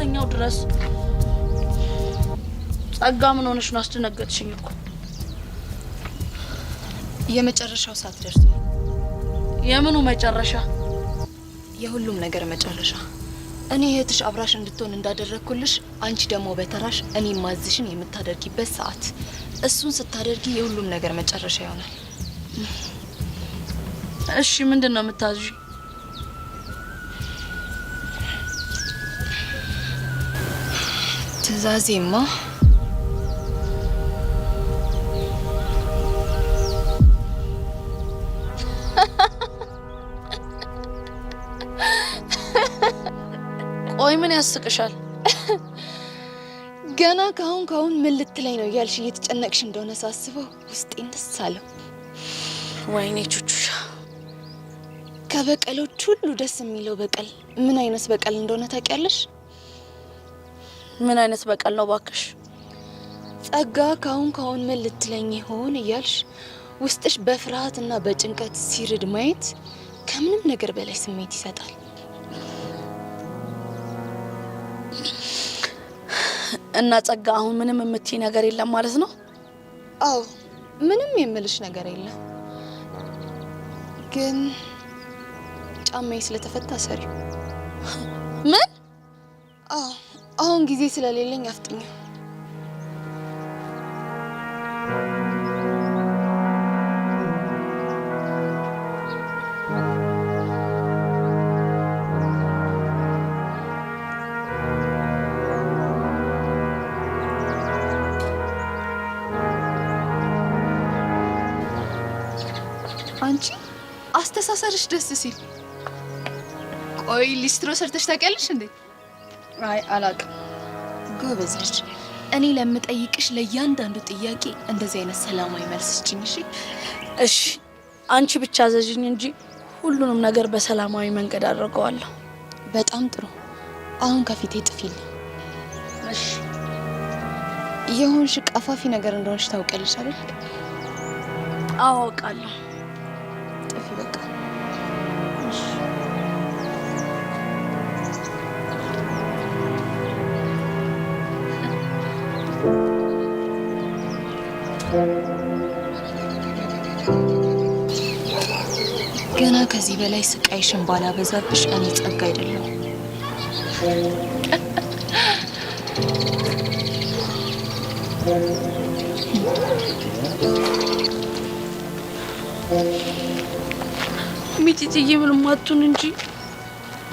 እስከምትወርሰኛው ድረስ ጸጋ ምን ሆነሽ ነው? አስደነገጥሽኝ እኮ። የመጨረሻው ሰዓት ደርሷል። የምኑ መጨረሻ? የሁሉም ነገር መጨረሻ። እኔ እህትሽ አብራሽ እንድትሆን እንዳደረግኩልሽ አንቺ ደግሞ በተራሽ እኔ ማዝሽን የምታደርጊበት ሰዓት። እሱን ስታደርጊ የሁሉም ነገር መጨረሻ ይሆናል። እሺ ምንድነው የምታዝዢ? ትእዛዜማ ቆይ ምን ያስቅሻል? ገና ካሁን ምን ልትለኝ ነው እያልሽ እየተጨነቅሽ እንደሆነ ሳስበው ውስጤን ደስ አለው። ወይኔ ቹቹሻ፣ ከበቀሎች ሁሉ ደስ የሚለው በቀል ምን አይነት በቀል እንደሆነ ታውቂያለሽ? ምን አይነት በቀል ነው ባክሽ? ጸጋ ካሁን ምን ልትለኝ ይሆን እያልሽ ውስጥሽ በፍርሃትና በጭንቀት ሲርድ ማየት ከምንም ነገር በላይ ስሜት ይሰጣል። እና ጸጋ አሁን ምንም የምትይ ነገር የለም ማለት ነው? አዎ ምንም የምልሽ ነገር የለም። ግን ጫማዬ ስለተፈታ ሰሪ። ምን? አዎ አሁን ጊዜ ስለሌለኝ አፍጥኝ። አንቺ አስተሳሰርሽ ደስ ሲል። ቆይ ሊስትሮ ሰርተሽ ታውቂያለሽ እንዴ? አይ አላውቅም። ጎበዝ ነሽ። እኔ ለምጠይቅሽ ለእያንዳንዱ ጥያቄ እንደዚህ አይነት ሰላማዊ መልስ ስጪኝ። እሺ አንቺ ብቻ አዘዥኝ እንጂ ሁሉንም ነገር በሰላማዊ መንገድ አድርገዋለሁ። በጣም ጥሩ። አሁን ከፊቴ ጥፊልኝ። እሺ። የሆንሽ ቀፋፊ ነገር እንደሆንሽ ታውቂያለሽ አይደል? አውቃለሁ። ጥፊ በቃ። እሺ። ገና ከዚህ በላይ ስቃይሽን ባላበዛብሽ እኔ ጸጋ አይደለሁም። ሚጢጥዬ ምንም አትሁን እንጂ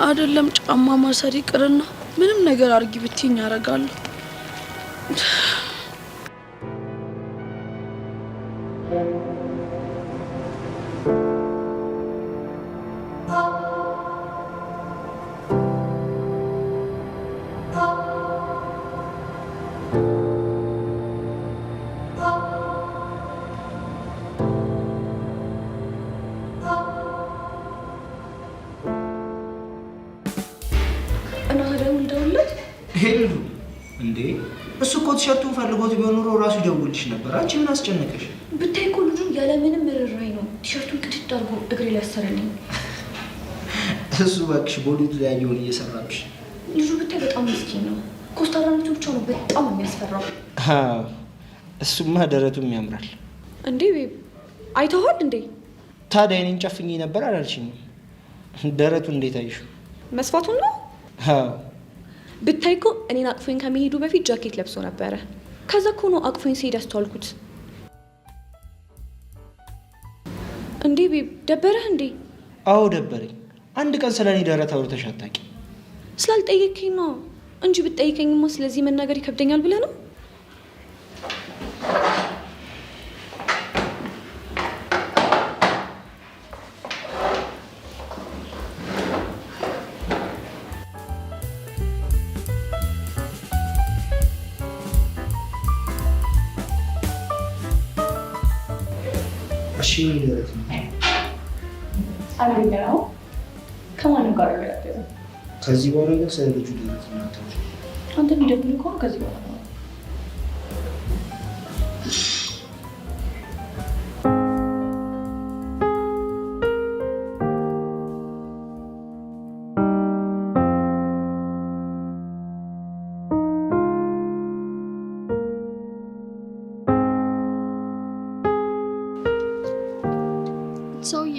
አይደለም ጫማ ማሰሪ ቅርና ምንም ነገር አርጊ ብትይኝ አረጋለሁ። ሄሉ እንዴ እሱ እኮ ቲሸርቱን ፈልጎት ቢሆን ኖሮ ራሱ ይደውልልሽ ነበር። አንቺ ምን አስጨነቀሽ? ብታይ እኮ ልጁ ያለ ምንም ርህራሄ ነው ቲሸርቱን ቅድድ አድርጎ እግሬ ላይ ያሰረልኝ። እሱ እባክሽ ቦዲቱ ላይ ያየውን እየሰራብሽ። ልጁ ብታይ በጣም ምስኪን ነው። ኮስታራነቱ ብቻ ነው በጣም የሚያስፈራው። እሱማ ደረቱም ያምራል። እንዴ ቤብ አይተኸዋል እንዴ? ታዲያ እኔን ጨፍኜ ነበር አላልሽኝም? ደረቱ እንዴት አይሽው? መስፋቱን ነው? ብታይ እኮ እኔን አቅፎኝ ከመሄዱ በፊት ጃኬት ለብሶ ነበረ። ከዛ እኮ ነው አቅፎኝ ሲሄድ አስተዋልኩት። እንዴ ቤብ ደበረህ እንዴ? አዎ ደበረኝ። አንድ ቀን ስለኔ ደረት አውርተሽ አታውቂም። ስላልጠየከኝ ነው እንጂ ብትጠይቀኝማ ስለዚህ መናገር ይከብደኛል ብለህ ነው? እሺ ደረት ነው አልገናው ከማን ጋር ያለው? ከዚህ በኋላ ግን ስለ ልጁ ደረት ነው ታውቁ። አንተ የሚደብልህ እኮ ከዚህ በኋላ ነው።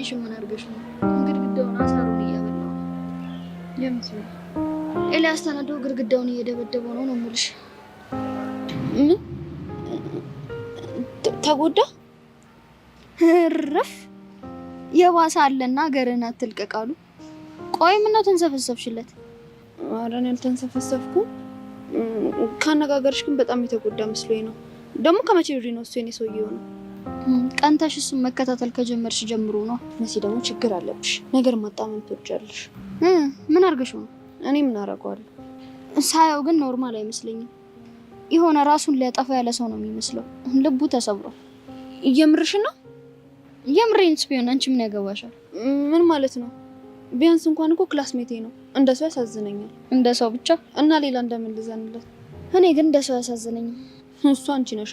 እናትሽን ምን አድርገሽ ነው? ግድግዳውን አሳሩን እያበላው የምትለው ኤልያስ ተናዶ ግድግዳውን እየደበደበው ነው የምልሽ። ተጎዳ? ረፍ የባሰ አለና ሀገርን አትልቀቃሉ። ቆይ ምነው ተንሰፈሰፍሽለት? ኧረ እኔ አልተንሰፈሰፍኩም። ካነጋገርሽ ግን በጣም የተጎዳ መስሎኝ ነው። ደግሞ ከመቼ ወዲህ ነው እሱ የኔ ሰውዬው ነው? ቀንተሽ እሱን መከታተል ከጀመርሽ ጀምሮ ነው። መሲ ደግሞ ችግር አለብሽ። ነገር ማጣመም ትወጃለሽ። ምን አድርገሽው ነው? እኔ ምን አደርገዋለሁ? ሳያው ግን ኖርማል አይመስለኝም። የሆነ ራሱን ሊያጠፋ ያለ ሰው ነው የሚመስለው። ልቡ ተሰብሯል። እየምርሽ ነው? የምሬንስ ቢሆን አንቺ ምን ያገባሻል? ምን ማለት ነው? ቢያንስ እንኳን እኮ ክላስሜቴ ነው። እንደሱ ያሳዝነኛል። እንደ ሰው ብቻ እና ሌላ እንደምን ልዘንለት? እኔ ግን እንደ ሰው ያሳዝነኛል። እሱ አንቺ ነሽ።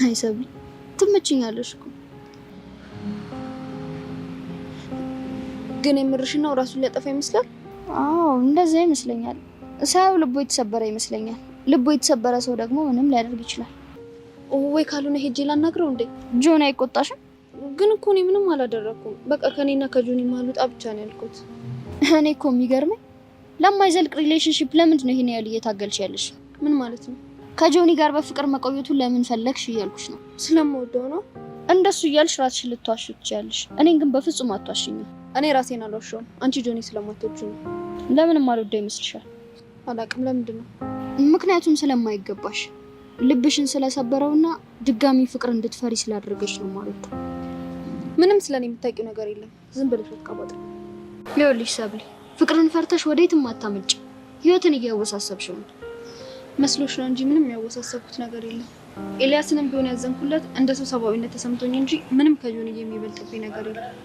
አይሰብ ትመችኛለሽ እኮ። ግን የምርሽ ነው? ራሱን ሊያጠፋ ይመስላል? አዎ እንደዛ ይመስለኛል። ሳያው ልቡ የተሰበረ ይመስለኛል። ልቡ የተሰበረ ሰው ደግሞ ምንም ሊያደርግ ይችላል። ወይ ካልሆነ ሄጄ ላናግረው እንዴ? ጆን አይቆጣሽም? ግን እኮ እኔ ምንም አላደረኩም። በቃ ከኔና ከጆኒ መሀል ውጣ ብቻ ነው ያልኩት። እኔ እኮ የሚገርመኝ ለማይዘልቅ ሪሌሽንሺፕ ለምንድን ነው ይሄን ያህል እየታገልሽ ያለሽ? ምን ማለት ነው? ከጆኒ ጋር በፍቅር መቆየቱን ለምን ፈለግሽ እያልኩሽ ነው። ስለምወደው ነው። እንደሱ እያልሽ ራስሽን ልትዋሽ ትችያለሽ። እኔን ግን በፍጹም አትዋሽኝም። እኔ ራሴን አልዋሸሁም። አንቺ ጆኒ ስለማትወጂ ነው። ለምንም አልወደው ይመስልሻል? አላውቅም። ለምንድን ነው? ምክንያቱም ስለማይገባሽ ልብሽን ስለሰበረውና ድጋሚ ፍቅር እንድትፈሪ ስላደረገሽ ነው ማለት ነው። ምንም ስለኔ የምታውቂው ነገር የለም። ዝም ብለሽ አትቀባጥ። ይኸውልሽ ሰብሊ፣ ፍቅርን ፈርተሽ ወዴትም አታመጭ። ህይወትን እያወሳሰብሽ ነው። መስሎሽ ነው እንጂ ምንም ያወሳሰብኩት ነገር የለም። ኤልያስንም ቢሆን ያዘንኩለት እንደ ሰው ሰብአዊነት ተሰምቶኝ እንጂ ምንም ከጆኒ የሚበልጥብኝ ነገር የለም።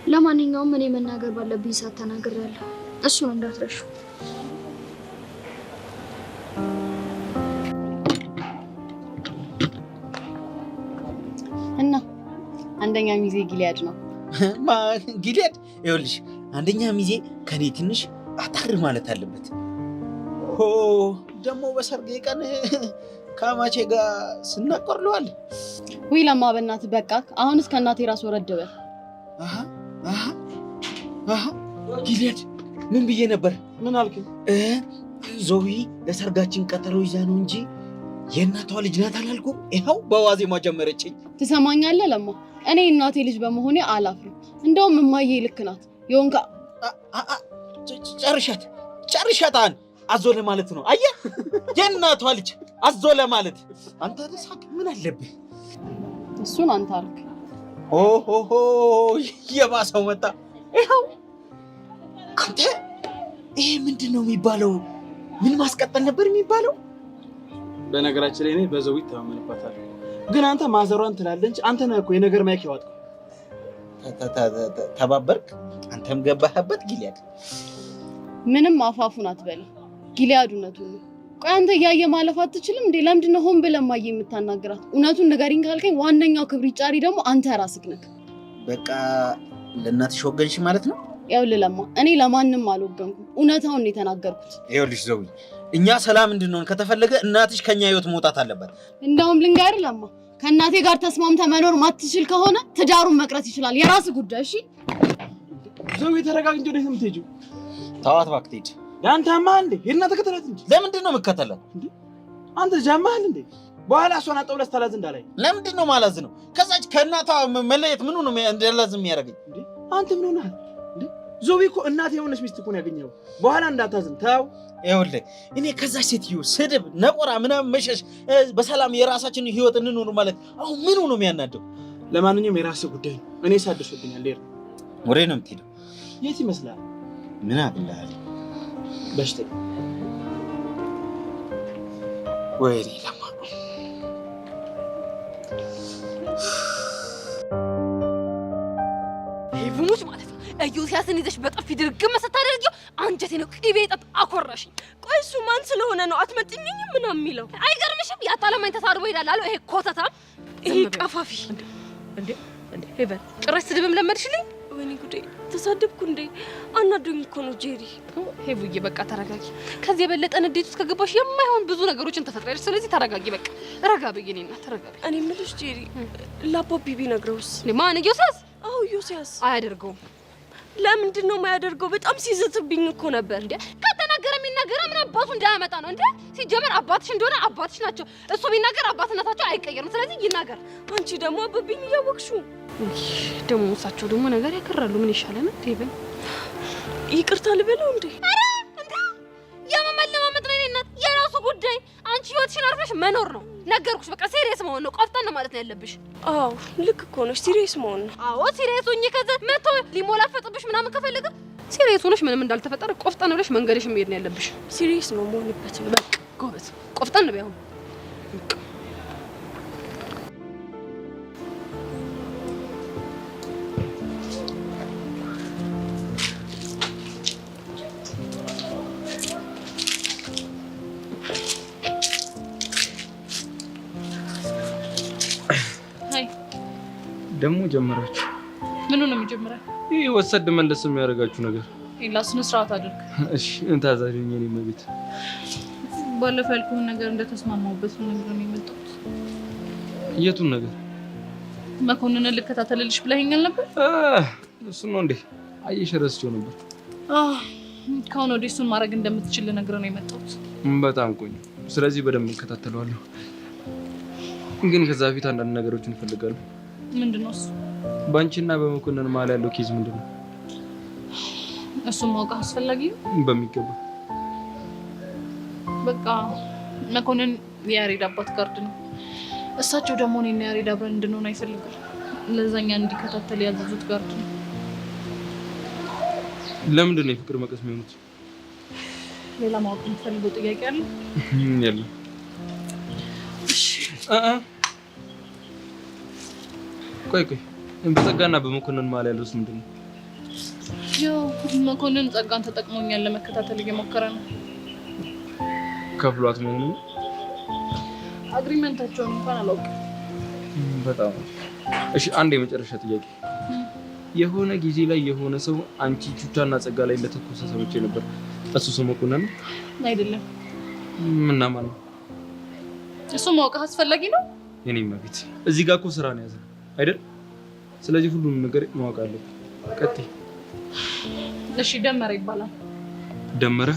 ለማንኛውም እኔ መናገር ባለብኝ ሰዓት ተናግሬያለሁ። እሱን እንዳትረሹ። እና አንደኛ ሚዜ ጊሊያድ ነው። ጊሊያድ ይኸውልሽ፣ አንደኛ ሚዜ ከኔ ትንሽ አታር ማለት አለበት። ሆ ደግሞ በሰርጌ ቀን ከአማቼ ጋር ስናቆርለዋል። ውይ ለማ በእናትህ በቃ አሁንስ ከእናቴ ራስ ወረድ በል። ጊሊያድ ምን ብዬ ነበር? ምን አልክ? ዞዊ ለሰርጋችን ቀጠሮ ይዛ ነው እንጂ የእናቷ ልጅ ናት አላልኩም? ይኸው በዋዜማ ጀመረችኝ። ትሰማኛለህ ለማ፣ እኔ እናቴ ልጅ በመሆኔ አላፍርም። እንደውም እማዬ ልክ ናት። የሆንካ ጨርሻት አዞ ለማለት ነው። አየህ የእናቷ ልጅ አዞ ለማለት አንተ ተሳቅ ምን አለብህ? እሱን አንተ አልክ። ኦሆሆ የባሰው መጣ። ይኸው አንተ ይሄ ምንድን ነው የሚባለው? ምን ማስቀጠል ነበር የሚባለው? በነገራችን ላይ እኔ በዘው ይተማመንባታል። ግን አንተ ማዘሯን ትላለህ እንጂ አንተ ነህ እኮ የነገር ማይክ ያወጣው። ተባበርክ፣ አንተም ገባህበት። ጊሊያድ ምንም አፋፉን አትበል። ጊሊያድ እውነቱን ነው። ቆይ አንተ እያየ ማለፍ አትችልም እንዴ? ለምንድን ነው ሆን ብለህ እማዬ የምታናግራት? እውነቱን ንገሪኝ ካልከኝ ዋነኛው ክብሪት ጫሪ ደግሞ አንተ ራስህ ነህ። በቃ ለእናትሽ ወገንሽ ማለት ነው? ይኸውልህ ለማ፣ እኔ ለማንም አልወገንኩም። እውነታውን ነው የተናገርኩት። ይኸውልሽ ዘውዬ፣ እኛ ሰላም እንድንሆን ከተፈለገ እናትሽ ከኛ ህይወት መውጣት አለበት። እንደውም ልንገርህ ለማ፣ ከእናቴ ጋር ተስማምተህ መኖር ማትችል ከሆነ ትዳሩን መቅረት ይችላል። የራስህ ጉዳይ። እሺ ዘው ተረጋግ እንጂ ወዴት ነው የምትሄጂው? ተዋት እባክህ ትሄድ። ያንተማ እንዴ ሄድና ተከተላት እንጂ። ለምንድን ነው የምከተላት? አንተ ጀማል እንዴ? በኋላ እሷን አጠውለህ ስታላዝ እንዳላይ። ለምንድን ነው ማላዝ ነው? ከዛች ከእናቷ መለየት ምኑ ነው እንደላዝ የሚያደርገኝ? እንዴ አንተ ምን ሆነሃል እንዴ? ዞቢ እኮ እናት የሆነች ሚስት እኮ ነው ያገኘው። በኋላ እንዳታዝን ተው። ይኸውልህ እኔ ከዛች ሴትዮ ስድብ፣ ነቆራ ምናምን መሸሽ፣ በሰላም የራሳችንን ህይወት እንኖር ማለት አሁን ምኑ ነው የሚያናደው? ለማንኛውም የራስህ ጉዳይ ነው። እኔ ሳደሽብኛል። ሌር ወሬ ነው የምትሄደው? የት ይመስላል? ምን አብላል በሽታ ወይኔ ለማ ሄቭሙች ማለት ነው። ኢዮስያስን ይዘሽ በጥፊ ድርግም ስታደርጊው አንጀቴ ነው ቅቤ ጠጥ አኮራሽኝ። ቆይ እሱ ማን ስለሆነ ነው አትመጥኝኝም ምናምን የሚለው? አይገርምሽም? ያጣለማኝ ተሳድቦ ይሄዳል አለው። ይሄ ኮተታ፣ ይሄ ቀፋፊ። እንዴ ሄቨን ጭራሽ ስድብም ለመድሽልኝ? ወይኔ ጉዴ! ተሳደብኩ እንዴ? አናዶኝ እኮ ነው ጄሪ። ሄቡዬ በቃ ተረጋጊ። ከዚህ የበለጠ ንዴት ውስጥ ከገባሽ የማይሆን ብዙ ነገሮችን ተፈጥረሽ፣ ስለዚህ ተረጋጊ። በቃ ረጋ በይ። እኔና ተረጋጊ። እኔ የምልሽ ጄሪ፣ ለአባቢ ቢነግረውስ? ማን ኢዮስያስ? አዎ ዮሲያስ አያደርገውም። ለምንድን ነው የማያደርገው? በጣም ሲዘትብኝ እኮ ነበር። እንዴ ከተናገረ የሚናገረው ምን አባቱ እንዳያመጣ ነው እንዴ? ሲጀመር አባትሽ እንደሆነ አባትሽ ናቸው። እሱ ቢናገር አባትነታቸው አይቀየርም። ስለዚህ ይናገር። አንቺ ደግሞ አብብኝ እያወቅሽው ደግሞ እሳቸው ደግሞ ነገር ያከራሉ። ምን ይሻለናል? ቴብን ይቅርታ ልበለው እንዴ? አረ እንዴ የመመለማመጥ ነው እናት የራሱ ጉዳይ። አንቺ ህይወትሽን አርፈሽ መኖር ነው። ነገርኩሽ። በቃ ሲሪየስ መሆን ነው። ቆፍጠን ማለት ነው ያለብሽ። አዎ ልክ እኮ ነሽ። ሲሪየስ መሆን ነው። አዎ ሲሪየስ ሆኜ ከዛ መቶ ሊሞላፈጥብሽ ምናምን ከፈለገ ሲሪየስ ሆነሽ ምንም እንዳልተፈጠረ ቆፍጠን ብለሽ መንገድሽ መሄድ ነው ያለብሽ። ሲሪየስ ነው መሆንበት። በቃ ጎበዝ ቆፍጠን ነው ያው ደግሞ ጀመራችሁ። ምኑ ነው የሚጀምረው? ይሄ ወሰድ መለስ የሚያደርጋችሁ ነገር። ኢላስን ስርዓት አድርግ። እሺ እንታዛሪኝ እኔ መቤት ባለፈው ያልኩህን ነገር እንደተስማማሁበት ነው ነገር ነው የመጣሁት። የቱን ነገር? መኮንንን ልከታተልልሽ ብለኸኛል ነበር። እሱ ነው እንዴ? አየሽ ረስቼው ነበር። ከአሁን ወዲህ እሱን ማድረግ እንደምትችል ልነግርህ ነው የመጣሁት። በጣም ቆንጆ። ስለዚህ በደንብ እከታተለዋለሁ። ግን ከዛ በፊት አንዳንድ ነገሮችን እፈልጋለሁ። ምንድነው እሱ? ባንቺና በመኮንን መሀል ያለው ኬዝ ምንድነው? እሱን ማወቅ አስፈላጊ ነው። በሚገባ በቃ መኮንን የያሬድ አባት ጋርድ ነው። እሳቸው ደግሞ እኔና ያሬድ አብረን እንድንሆን አይፈልግም። ለዛኛ እንዲከታተል ያዘዙት ጋርድ ነው። ለምንድን ነው የፍቅር መቀስ የሚሆኑት? ሌላ ማወቅ የምትፈልገው ጥያቄ አለ? የለም። እሺ ቆይ በጸጋና በመኮንን መሀል ያለው ምንድን ነው? ያው መኮንን ጸጋን ተጠቅሞኛል ለመከታተል እየሞከረ ነው። ከፍሏት ምን ነው? አግሪመንታቸውን እንኳን አላውቅም። በጣም እሺ። አንድ የመጨረሻ ጥያቄ። የሆነ ጊዜ ላይ የሆነ ሰው አንቺ ቹቻና ጸጋ ላይ እንደተኮሰ ሰምቼ ነበር። እሱ ሰው መኮንን ነው አይደለም? እና ማን ነው? እሱ ማወቅ አስፈላጊ ነው። የኔማ ቤት እዚህ ጋር እኮ ስራ ነው ያዘ አይደል? ስለዚህ ሁሉም ነገር ማወቅ አለብን። ቀጥይ። እሺ ደመረ ይባላል። ደመረ?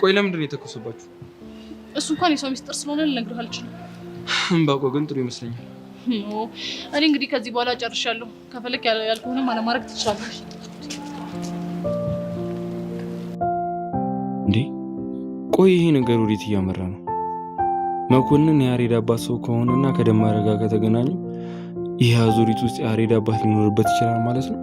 ቆይ ለምንድን ነው የተኮሰባችሁ? እሱ እንኳን የሰው ሚስጥር ስለሆነ ልነግርህ አልችልም። ባቆ ግን ጥሩ ይመስለኛል። እኔ እንግዲህ ከዚህ በኋላ ጨርሻለሁ። ከፈለክ ያልኩህንም አለማድረግ ትችላለህ። እንዴ ቆይ ይሄ ነገር ወዴት እያመራ ነው? መኮንን የያሬድ አባት ሰው ከሆነና ከደመረ ጋር ከተገናኙ ይህ አዙሪት ውስጥ የያሬድ አባት ሊኖርበት ይችላል ማለት ነው።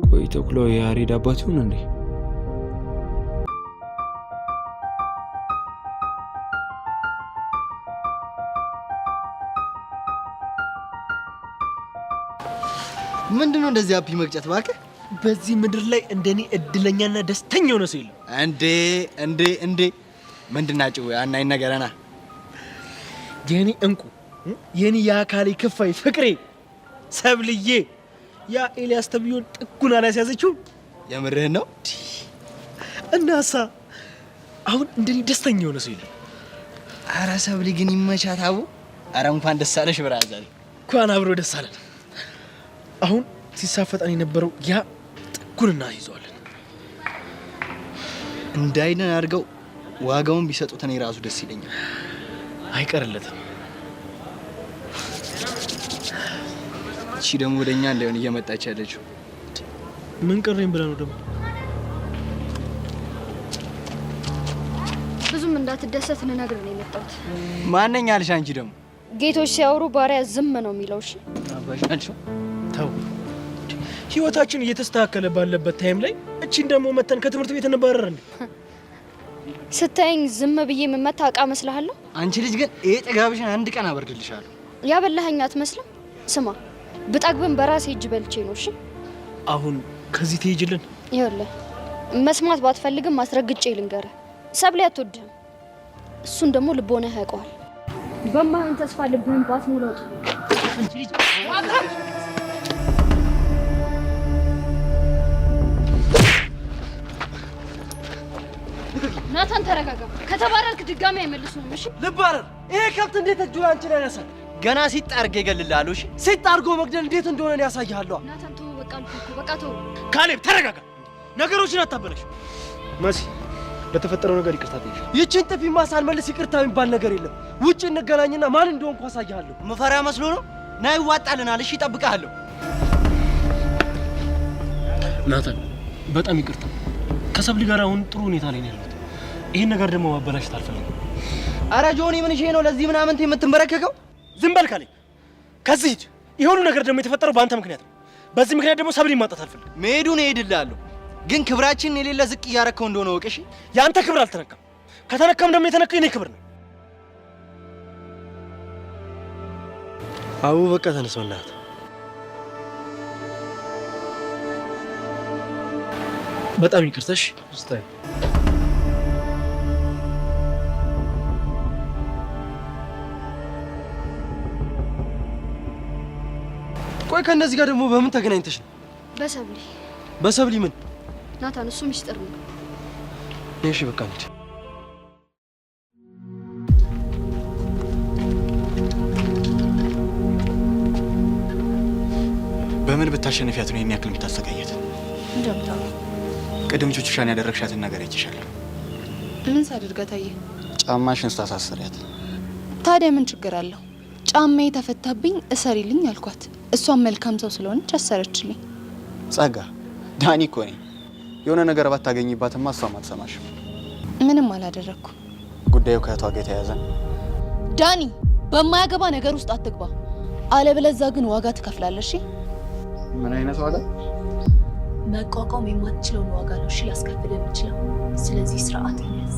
ቆይ ተኩላው የያሬድ አባት ይሆን እንዴ? ምንድነው እንደዚህ አፒ መግጨት እባክህ? በዚህ ምድር ላይ እንደኔ እድለኛና ደስተኛ ሆነ ሰው የለም። እንዴ ምንድናጭው ያናይ ነገረና የኔ እንቁ የኔ የአካሌ ክፋይ ፍቅሬ ሰብልዬ ያ ኤልያስ ተብዮን ጥጉን አላስያዘችው። የምርህን ነው? እናሳ አሁን እንደኔ ደስተኛ ሆነ ሰው የለም። ኧረ ሰብሊ ግን ይመቻት አቡ። ኧረ እንኳን ደስ አለሽ ብራዘር። እንኳን አብሮ ደስ አለን። አሁን ሲሳፈጠን የነበረው ያ ጥጉን እናይዘዋለን። እንዳይነን አድርገው ዋጋውን ቢሰጡት እኔ ራሱ ደስ ይለኛል። አይቀርለትም። እሺ ደግሞ ወደኛ እንዳይሆን እየመጣች ያለችው ምን ቀረኝ ብላ ነው ደግሞ? ብዙም እንዳትደሰት ልነግርህ ነው የመጣሁት። ማንኛ አልሽ አንቺ ደግሞ? ጌቶች ሲያወሩ ባሪያ ዝም ነው የሚለው። እሺ አባሻቸው ተው። ህይወታችን እየተስተካከለ ባለበት ታይም ላይ እቺን ደግሞ መተን ከትምህርት ቤት እንባረር እንዴ? ስታየኝ ዝም ብዬ የምመታ ዕቃ መስልሃለሁ? አንቺ ልጅ ግን ይሄ ጥጋብሽን አንድ ቀን አበርድልሻለሁ። ያበላኸኝ አትመስልም? ስማ ብጠግብን በራሴ እጅ በልቼ ነው። እሺ አሁን ከዚህ ትሄጂልን? ይኸውልህ መስማት ባትፈልግም አስረግጬ ልንገርህ፣ ሰብሌ አትወድህም። እሱን ደግሞ ልቦናህ ያውቀዋል። በማይሆን ተስፋ ልብህን ባትሞላው አንቺ ልጅ ናታን ተረጋጋ። ከተባረርክ ድጋሚ አይመልሱም። እሺ ልባረር። ይሄ ከብት እንዴት እጁን አንቺ ላይ ያነሳል? ገና ሲጣርግ ይገልልሃል። እሺ ሲጣርጎ መግደል እንዴት እንደሆነ ያሳይሃለሁ። ናታን ተው፣ በቃ አልኩህ እኮ በቃ ተው። ካሌብ ተረጋጋ። ነገሮችን አታበላሽ። መሲ ለተፈጠረው ነገር ይቅርታ ጠይቅሽ። ይቺን ጥፊማ ሳልመልስ ይቅርታ የሚባል ነገር የለም። ውጭ እንገናኝና ማን እንደሆንኩ አሳይሃለሁ። መፈሪያ መስሎ ነው? ና ይዋጣልናል። እሺ እጠብቅሃለሁ። ናታን በጣም ይቅርታ። ከሰብሊ ጋር አሁን ጥሩ ሁኔታ ላይ ነው ያለሁት። ይሄን ነገር ደግሞ ማበላሽት አልፈልግም። አረ ጆኒ ምን እሺ ነው ለዚህ ምናምን የምትንበረከከው? ዝም በል ካለኝ ከዚህ ሂድ። የሆኑ ነገር ደግሞ የተፈጠረው በአንተ ምክንያት ነው። በዚህ ምክንያት ደግሞ ሰብሊ ማጣት አልፈልግም። መሄዱን እሄድልሃለሁ፣ ግን ክብራችንን የሌለ ዝቅ እያረከው እንደሆነ ወቅ። እሺ የአንተ ክብር አልተነካም። ከተነካም ደግሞ የተነካው የኔ ክብር ነው። አቡ በቃ ተነስ በእናትህ። በጣም ይቅርታሽ ስታይ። ቆይ ከእነዚህ ጋር ደግሞ በምን ተገናኝተሽ ነው? በሰብሊ በሰብሊ ምን? ናታን እሱ ሚስጥር ነው። እሺ በቃ እንሂድ። በምን ብታሸንፊያት ነው የሚያክል የምታሰቃያት? እንደምታው ቅድም ቹቹሻን ያደረግሻትን ነገር አይቼሻለሁ። ምን ሳደርጋት አየህ? ጫማሽን ስታሳስሪያት። ታዲያ ምን ችግር አለው? ጫማዬ ተፈታብኝ እሰሪልኝ አልኳት። እሷም መልካም ሰው ስለሆነች አሰረችልኝ። ጸጋ ዳኒ እኮ ነኝ። የሆነ ነገር ባታገኝባትማ እሷም አትሰማሽም። ምንም አላደረግኩ። ጉዳዩ ከእህቷ ጋር የተያያዘ ዳኒ፣ በማያገባ ነገር ውስጥ አትግባ፣ አለበለዚያ ግን ዋጋ ትከፍላለሽ። ምን አይነት ዋጋ? መቋቋም የማትችለውን ዋጋ ነው እሺ ላስከፍል የምችለው። ስለዚህ ስርዓት ያዝ።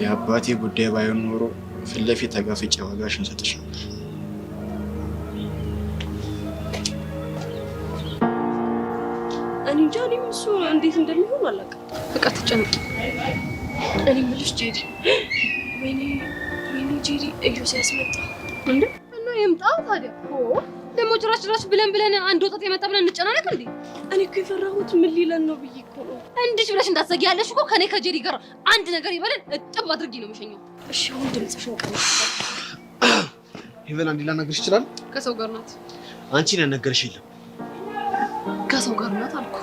የአባቴ ጉዳይ ባይሆን ኖሮ ፊት ለፊት ተጋፍጬ ዋጋሽን ሰጥሽ ነበር። እኔ እንጃ፣ እኔም እሱ እንዴት እንደሚሆን አላውቅም። በቃ ተጨነቂ። እኔ የምልሽ ጄሪ፣ ወይኔ ጄሪ እዩ ሲያስመጣ እንዴ እና ይምጣ ታዲያ። ደግሞ ጭራሽ ብለን አንድ ወጣት የመጣ ብለን እንጨናነቅ እንዴ? እኔ እኮ የፈራሁት ምን ሊለን ነው ብዬ እኮ ነው። እንድሽ ብለሽ እንዳትዘጊ ያለሽ እኮ ከኔ ከጄሪ ጋር አንድ ነገር ይበለን እጥብ አድርጊ ነው የምሸኘው። እሺ አሁን ድምፅሽን ቀንሽ። ሄቨን አንዴ ላናግርሽ ይችላል? ከሰው ጋር ናት። አንቺ ያናገርሽ የለም። ከሰው ጋር ናት አልኩ።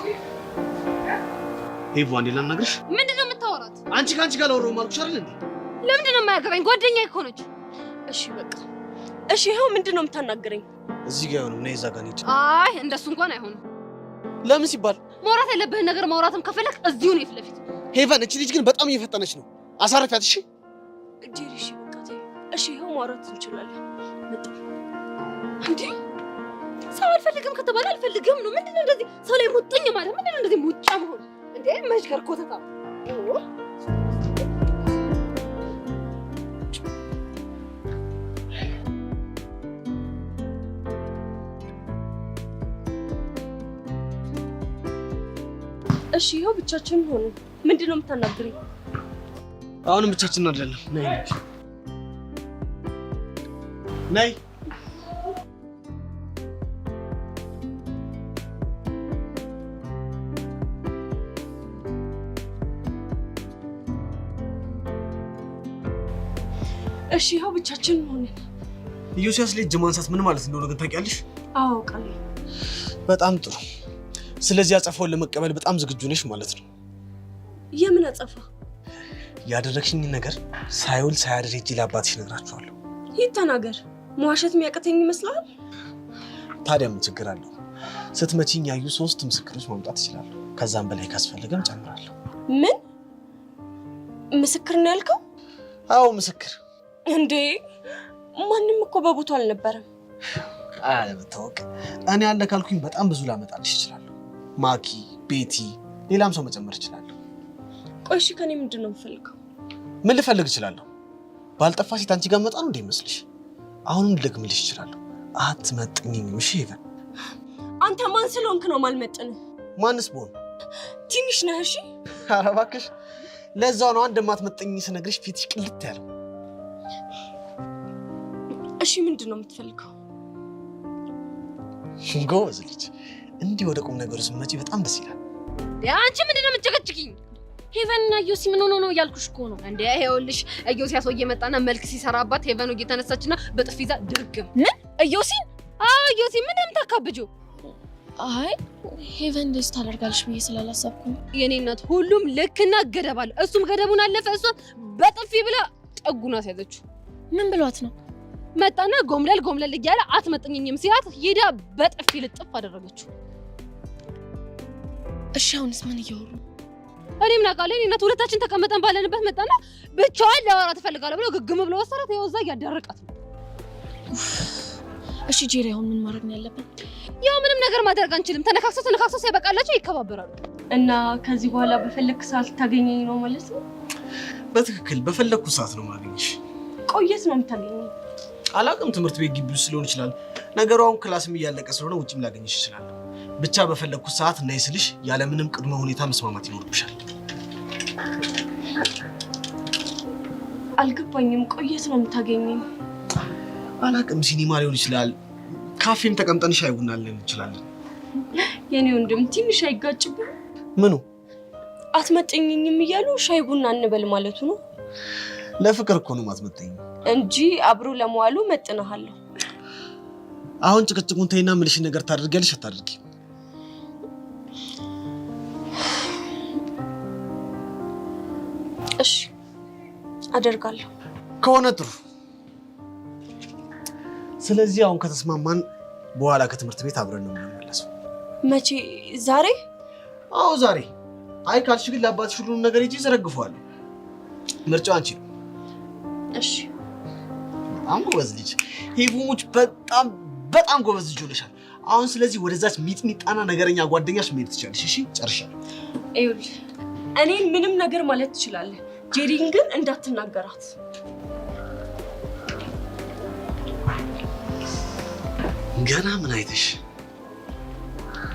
ሄቨን አንዴ ላናግርሽ። ምንድነው የምታወራት? አንቺ ከአንቺ ጋር ላወራው አልኩሽ አይደል እንዴ? ለምንድነው የማያገባኝ? ጓደኛዬ እኮ ነች። እሺ በቃ እሺ፣ ይኸው ምንድነው የምታናግረኝ? እዚህ ጋር ነው ነይ፣ እዛ ጋር እንሂድ። አይ እንደሱ እንኳን አይሆንም። ለምን ሲባል? ማውራት ያለብህን ነገር ማውራትም ከፈለክ እዚሁ ነው ፊት ለፊት። ሄቨን እቺ ልጅ ግን በጣም እየፈጠነች ነው። አሳርፊያት። እሺ ጄሪ፣ እሺ በቃ ተይው። እሺ ይኸው ማውራት እንችላለን። መጣ እንዴ ሰው አልፈልግም ከተባለ አልፈልግም ነው። ምንድነው እንደዚህ ሰው ላይ ሙጥኝ ማለት? ምንድነው እንደዚህ ሙጫ መሆን እንዴ? መሽከር ኮተታ እሺ ይኸው ብቻችንን ሆነን ምንድነው የምታናግረኝ? አሁንም ብቻችንን አይደለም። ነይ ነይ። እሺ ይኸው ብቻችንን ሆነን። ኢዮስያስ ላይ እጅ ማንሳት ምን ማለት እንደሆነ ግን ታውቂያለሽ? አዎ አውቃለሁ። በጣም ጥሩ። ስለዚህ አጸፋውን ለመቀበል በጣም ዝግጁ ነሽ ማለት ነው። የምን አጸፋ? ያደረግሽኝ ነገር ሳይውል ሳያድር ሂጂ ለአባትሽ እነግራቸዋለሁ። ይህ ተናገር። መዋሸት የሚያቅተኝ ይመስላል? ታዲያ ምን ችግር አለው? ስትመቺኝ ያዩ 3 ምስክሮች ማምጣት ይችላሉ። ከዛም በላይ ካስፈልገም ጨምራለሁ። ምን ምስክር ነው ያልከው? አዎ ምስክር። እንዴ ማንም እኮ በቦታው አልነበረም። አለመታወቅ። እኔ ያለ ካልኩኝ በጣም ብዙ ላመጣልሽ እችላለሁ። ማኪ፣ ቤቲ፣ ሌላም ሰው መጨመር እችላለሁ። ቆይ እሺ ከኔ ምንድን ነው የምፈልገው? ምን ልፈልግ እችላለሁ? ባልጠፋ ሴት አንቺ ጋር መጣ ነው እንዴ ይመስልሽ? አሁንም ልደግምልሽ እችላለሁ። አትመጥኝም። እሺ ሄቨን፣ አንተ ማን ስለሆንክ ነው ማልመጥን? ማንስ ብሆን? ትንሽ ነህ። እሺ ኧረ እባክሽ፣ ለዛው ነው አንድ ማትመጥኝ ስነግርሽ ፊትሽ ቅልት ያለው። እሺ ምንድን ነው የምትፈልገው? ጎበዝ ልጅ። እንዲህ ወደ ቁም ነገሩ ስትመጪ በጣም ደስ ይላል። አንቺ ምንድነው የምትጨቀጭቂኝ? ሄቨን እና ዮሲ ምን ሆኖ ነው እያልኩሽ እኮ ነው። እንዴ ይኸውልሽ ዮሲ ያስወየ መጣና መልክ ሲሰራባት ሄቨን ወጌ ተነሳችና በጥፊ ይዛ ድርግም። ምን ዮሲ? አዎ ዮሲ ምንም ታካብጁ። አይ ሄቨን እንደዚህ ታደርጋለሽ ብዬ ስላላሰብኩ ነው። የኔ እናት ሁሉም ልክና ገደብ አለ። እሱም ገደቡን አለፈ። እሷ በጥፊ ብላ ጠጉና ሲያዘችው ምን ብሏት ነው? መጣና ጎምለል እያለ አትመጥኝኝም ሲላት ሄዳ በጥፊ ልጥፍ አደረገችው። እሺ አሁንስ ምን እያወሩ? እኔም ናቃለ እኔ እናት ሁለታችን ተቀመጠን ባለንበት መጣና ብቻዋን ላወራ ትፈልጋለህ ብሎ ግግም ብሎ ወሰራት። ይኸው እዛ እያዳረቃት ነው። እሺ ጄሪ አሁን ምን ማድረግ ነው ያለብን? ያው ምንም ነገር ማድረግ አንችልም። ተነካክሰው ሳይበቃላቸው ይከባበራሉ። እና ከዚህ በኋላ በፈለክ ሰዓት ታገኘኝ ነው ማለት ነው? በትክክል በፈለኩ ሰዓት ነው ማግኘሽ። ቆየት ነው የምታገኘኝ? አላውቅም፣ ትምህርት ቤት ግቢ ውስጥ ሊሆን ይችላል። ነገሩ አሁን ክላስም እያለቀ ስለሆነ ውጭም ላገኝሽ ይችላል። ብቻ በፈለኩ ሰዓት እና ስልሽ ያለምንም ቅድመ ሁኔታ መስማማት ይኖርብሻል። አልገባኝም። ቆየት ነው የምታገኘኝ? አላውቅም፣ ሲኒማ ሊሆን ይችላል፣ ካፌም ተቀምጠን ሻይ ቡና ልንል እንችላለን። የኔ ወንድም ትንሽ አይጋጭብም? ምኑ? አትመጠኝኝም እያሉ ሻይ ቡና እንበል ማለቱ ነው? ለፍቅር እኮ ነው ማትመጠኝ እንጂ አብሮ ለመዋሉ መጥነሃለሁ። አሁን ጭቅጭቁን ተይና ምልሽን ነገር ታደርጊያለሽ አታደርጊ? እሺ አደርጋለሁ። ከሆነ ጥሩ። ስለዚህ አሁን ከተስማማን በኋላ ከትምህርት ቤት አብረን ነው የምንመለሰው። መቼ? ዛሬ? አዎ ዛሬ። አይ ካልሽ ግን ለአባትሽ ሁሉንም ነገር ይዤ ዘረግፈዋለሁ። ምርጫው አንቺ ነው። እሺ። በጣም ጎበዝ ልጅ ሄቡሙች፣ በጣም ጎበዝ ልጅ ሆነሻል። አሁን ስለዚህ ወደዛች ሚጥሚጣና ነገረኛ ጓደኛሽ መሄድ ትችላለሽ። እሺ ጨርሻለሁ። ይኸውልህ እኔን ምንም ነገር ማለት ትችላለህ፣ ጄሪን ግን እንዳትናገራት። ገና ምን አይተሽ?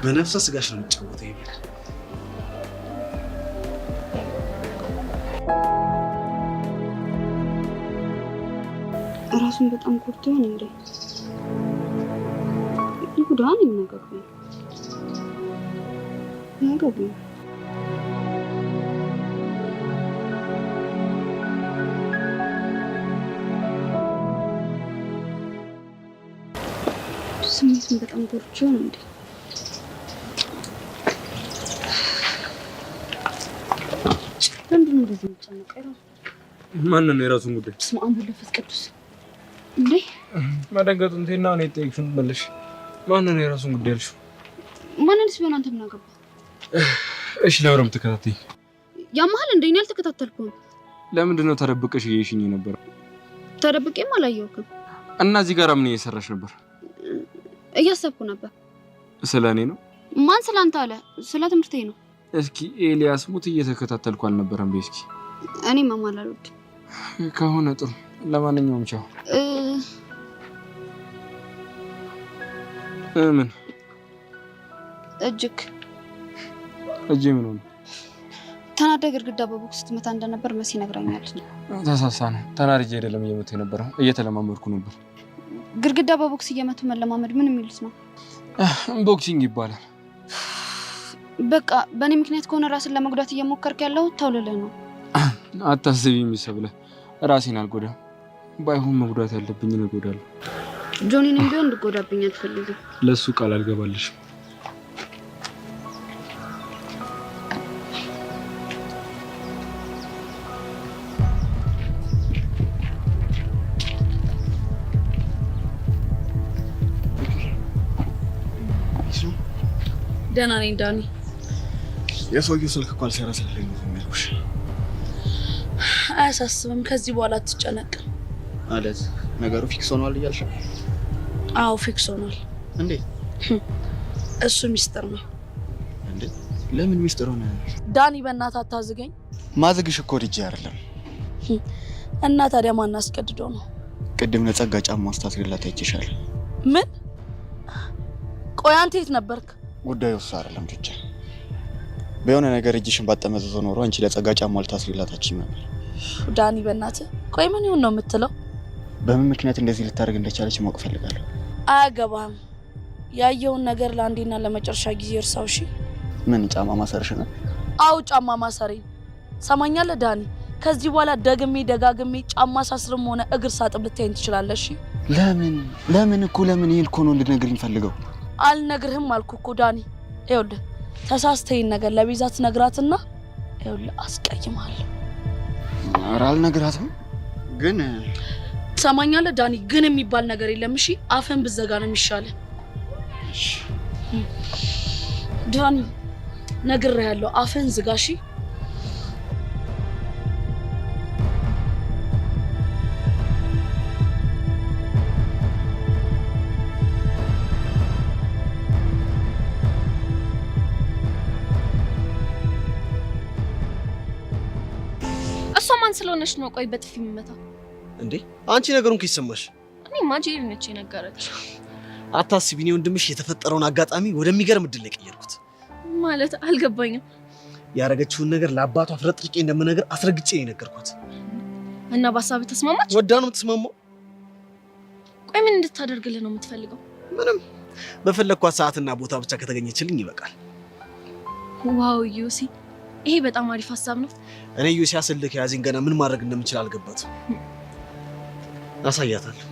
በነፍሰ ስጋሽ ነው የምትጫወተው ይሄ። ራሱን በጣም ጎድቶ ነው እንዴ? ይጉዳን ይነገሩ ነገሩ ስሜቱን በጣም ጎድቶ ነው እንዴ? ለምንድን ነው እንደዚህ የምትጨነቀው? ማን ነው የራሱን ጉዳይ? በስመ አብ ወወልድ ወመንፈስ ቅዱስ። እንዴ መደንገጡን እንትና ነው የጠየቅሽውን መልሽ። ማን ነው የራሱን ጉዳይ ያልሽው? ማንንስ ቢሆን አንተ ምን አገባ? እሺ ለምን የምትከታተይ? ያማል እንዴ? እኔ አልተከታተልኩም። ለምንድን ነው ተደብቀሽ እየሽኝ ነበር? ተደብቄም አላየሁም። እና እዚህ ጋር ምን እየሰራሽ ነበር? እያሰብኩ ነበር። ስለ እኔ ነው? ማን ስለ አንተ አለ? ስለ ትምህርቴ ነው። እስኪ ኤልያስ ሙት እየተከታተልኩ አልነበረም? በእስኪ እኔ መማል አልወድም። ከሆነ ጥሩ። ለማንኛውም ቻው። ምን እጅግ ምን ሆነ? ተናደ ግድግዳ በቦክስ ስትመታ እንደነበር መሲ ነግራኛለች። ተሳሳ ነው። ተናድጄ አይደለም እየመቱ የነበረው፣ እየተለማመድኩ ነበር። ግድግዳ በቦክስ እየመቱ መለማመድ ምን የሚሉት ነው? ቦክሲንግ ይባላል። በቃ በእኔ ምክንያት ከሆነ ራስን ለመጉዳት እየሞከርክ ያለው ተውልልህ ነው። አታስቢ የሚሰብለ ራሴን አልጎዳም። ባይሆን መጉዳት ያለብኝን እጎዳለሁ። ጆኒንም ቢሆን እንድጎዳብኝ አትፈልግም። ለሱ ቃል አልገባልሽም። ደህና ነኝ ዳኒ። የሰውዬው ስልክ እኮ አልሰራ ስለኝ ነው የሚልኩሽ። አያሳስብም፣ ከዚህ በኋላ አትጨነቅ። ማለት ነገሩ ፊክስ ሆኗል እያልሽ? አዎ ፊክስ ሆኗል። እንዴት? እሱ ሚስጥር ነው። እንዴ ለምን ሚስጥር ሆነ? ዳኒ በእናትህ አታዝገኝ። ማዝግሽ እኮ ልጅ አይደለም። እና ታዲያ ማን አስገድዶ ነው? ቅድም ለጸጋ ጫማ አስታስሪላት አይችሻል። ምን? ቆይ አንተ የት ነበርክ? ጉዳዩ እሱ አይደለም ብቻ በሆነ ነገር እጅሽን ባጠመዘዘው ኖሮ አንቺ ለጸጋ ጫማ ልታስሪላታችም ነበር። ዳኒ በእናትህ ቆይ ምን ይሁን ነው የምትለው? በምን ምክንያት እንደዚህ ልታደርግ እንደቻለች ማወቅ ፈልጋለሁ። አያገባህም። ያየውን ነገር ለአንዴና ለመጨረሻ ጊዜ እርሳው። እሺ? ምን ጫማ ማሰርሽ ነው? አው ጫማ ማሰሬ። ሰማኛለህ ዳኒ? ከዚህ በኋላ ደግሜ ደጋግሜ ጫማ ሳስርም ሆነ እግር ሳጥብ ልታይኝ ትችላለህ። እሺ? ለምን ይልኮ ነው ልነግርኝ ፈልገው? አልነግርህም አልኩ እኮ ዳኒ። ይኸውልህ ተሳስተኝ ነገር ለቤዛ ትነግራትና ይኸውልህ አስቀይማለሁ። ኧረ አልነግራትም። ግን ሰማኛለህ ዳኒ? ግን የሚባል ነገር የለም። እሺ? አፈን ብዘጋ ነው የሚሻለው። ዳኒ ነግሬሃለሁ፣ አፈን ዝጋ። እሺ? እሷ ማን ስለሆነች ነው ቆይ በጥፊ የሚመታው? እንዴ አንቺ ነገሩን ከይሰማሽ? እኔ ማጂል ነች የነገረች። አታስቢ፣ እኔ ወንድምሽ የተፈጠረውን አጋጣሚ ወደሚገርም እድል የቀየርኩት። ማለት አልገባኝም። ያረገችውን ነገር ለአባቷ ፍረጥርቄ እንደምነገር አስረግጬ የነገርኳት እና በሀሳብ ተስማማች? ወዳ ነው የምትስማማው። ቆይ ምን እንድታደርግልህ ነው የምትፈልገው? ምንም፣ በፈለግኳት ሰዓትና ቦታ ብቻ ከተገኘችልኝ ይበቃል። ዋው ዩሲ፣ ይሄ በጣም አሪፍ ሀሳብ ነው። እኔ ዩሲ አስልክ ያዚን ገና ምን ማድረግ እንደምችል አልገባትም። አሳያታለሁ።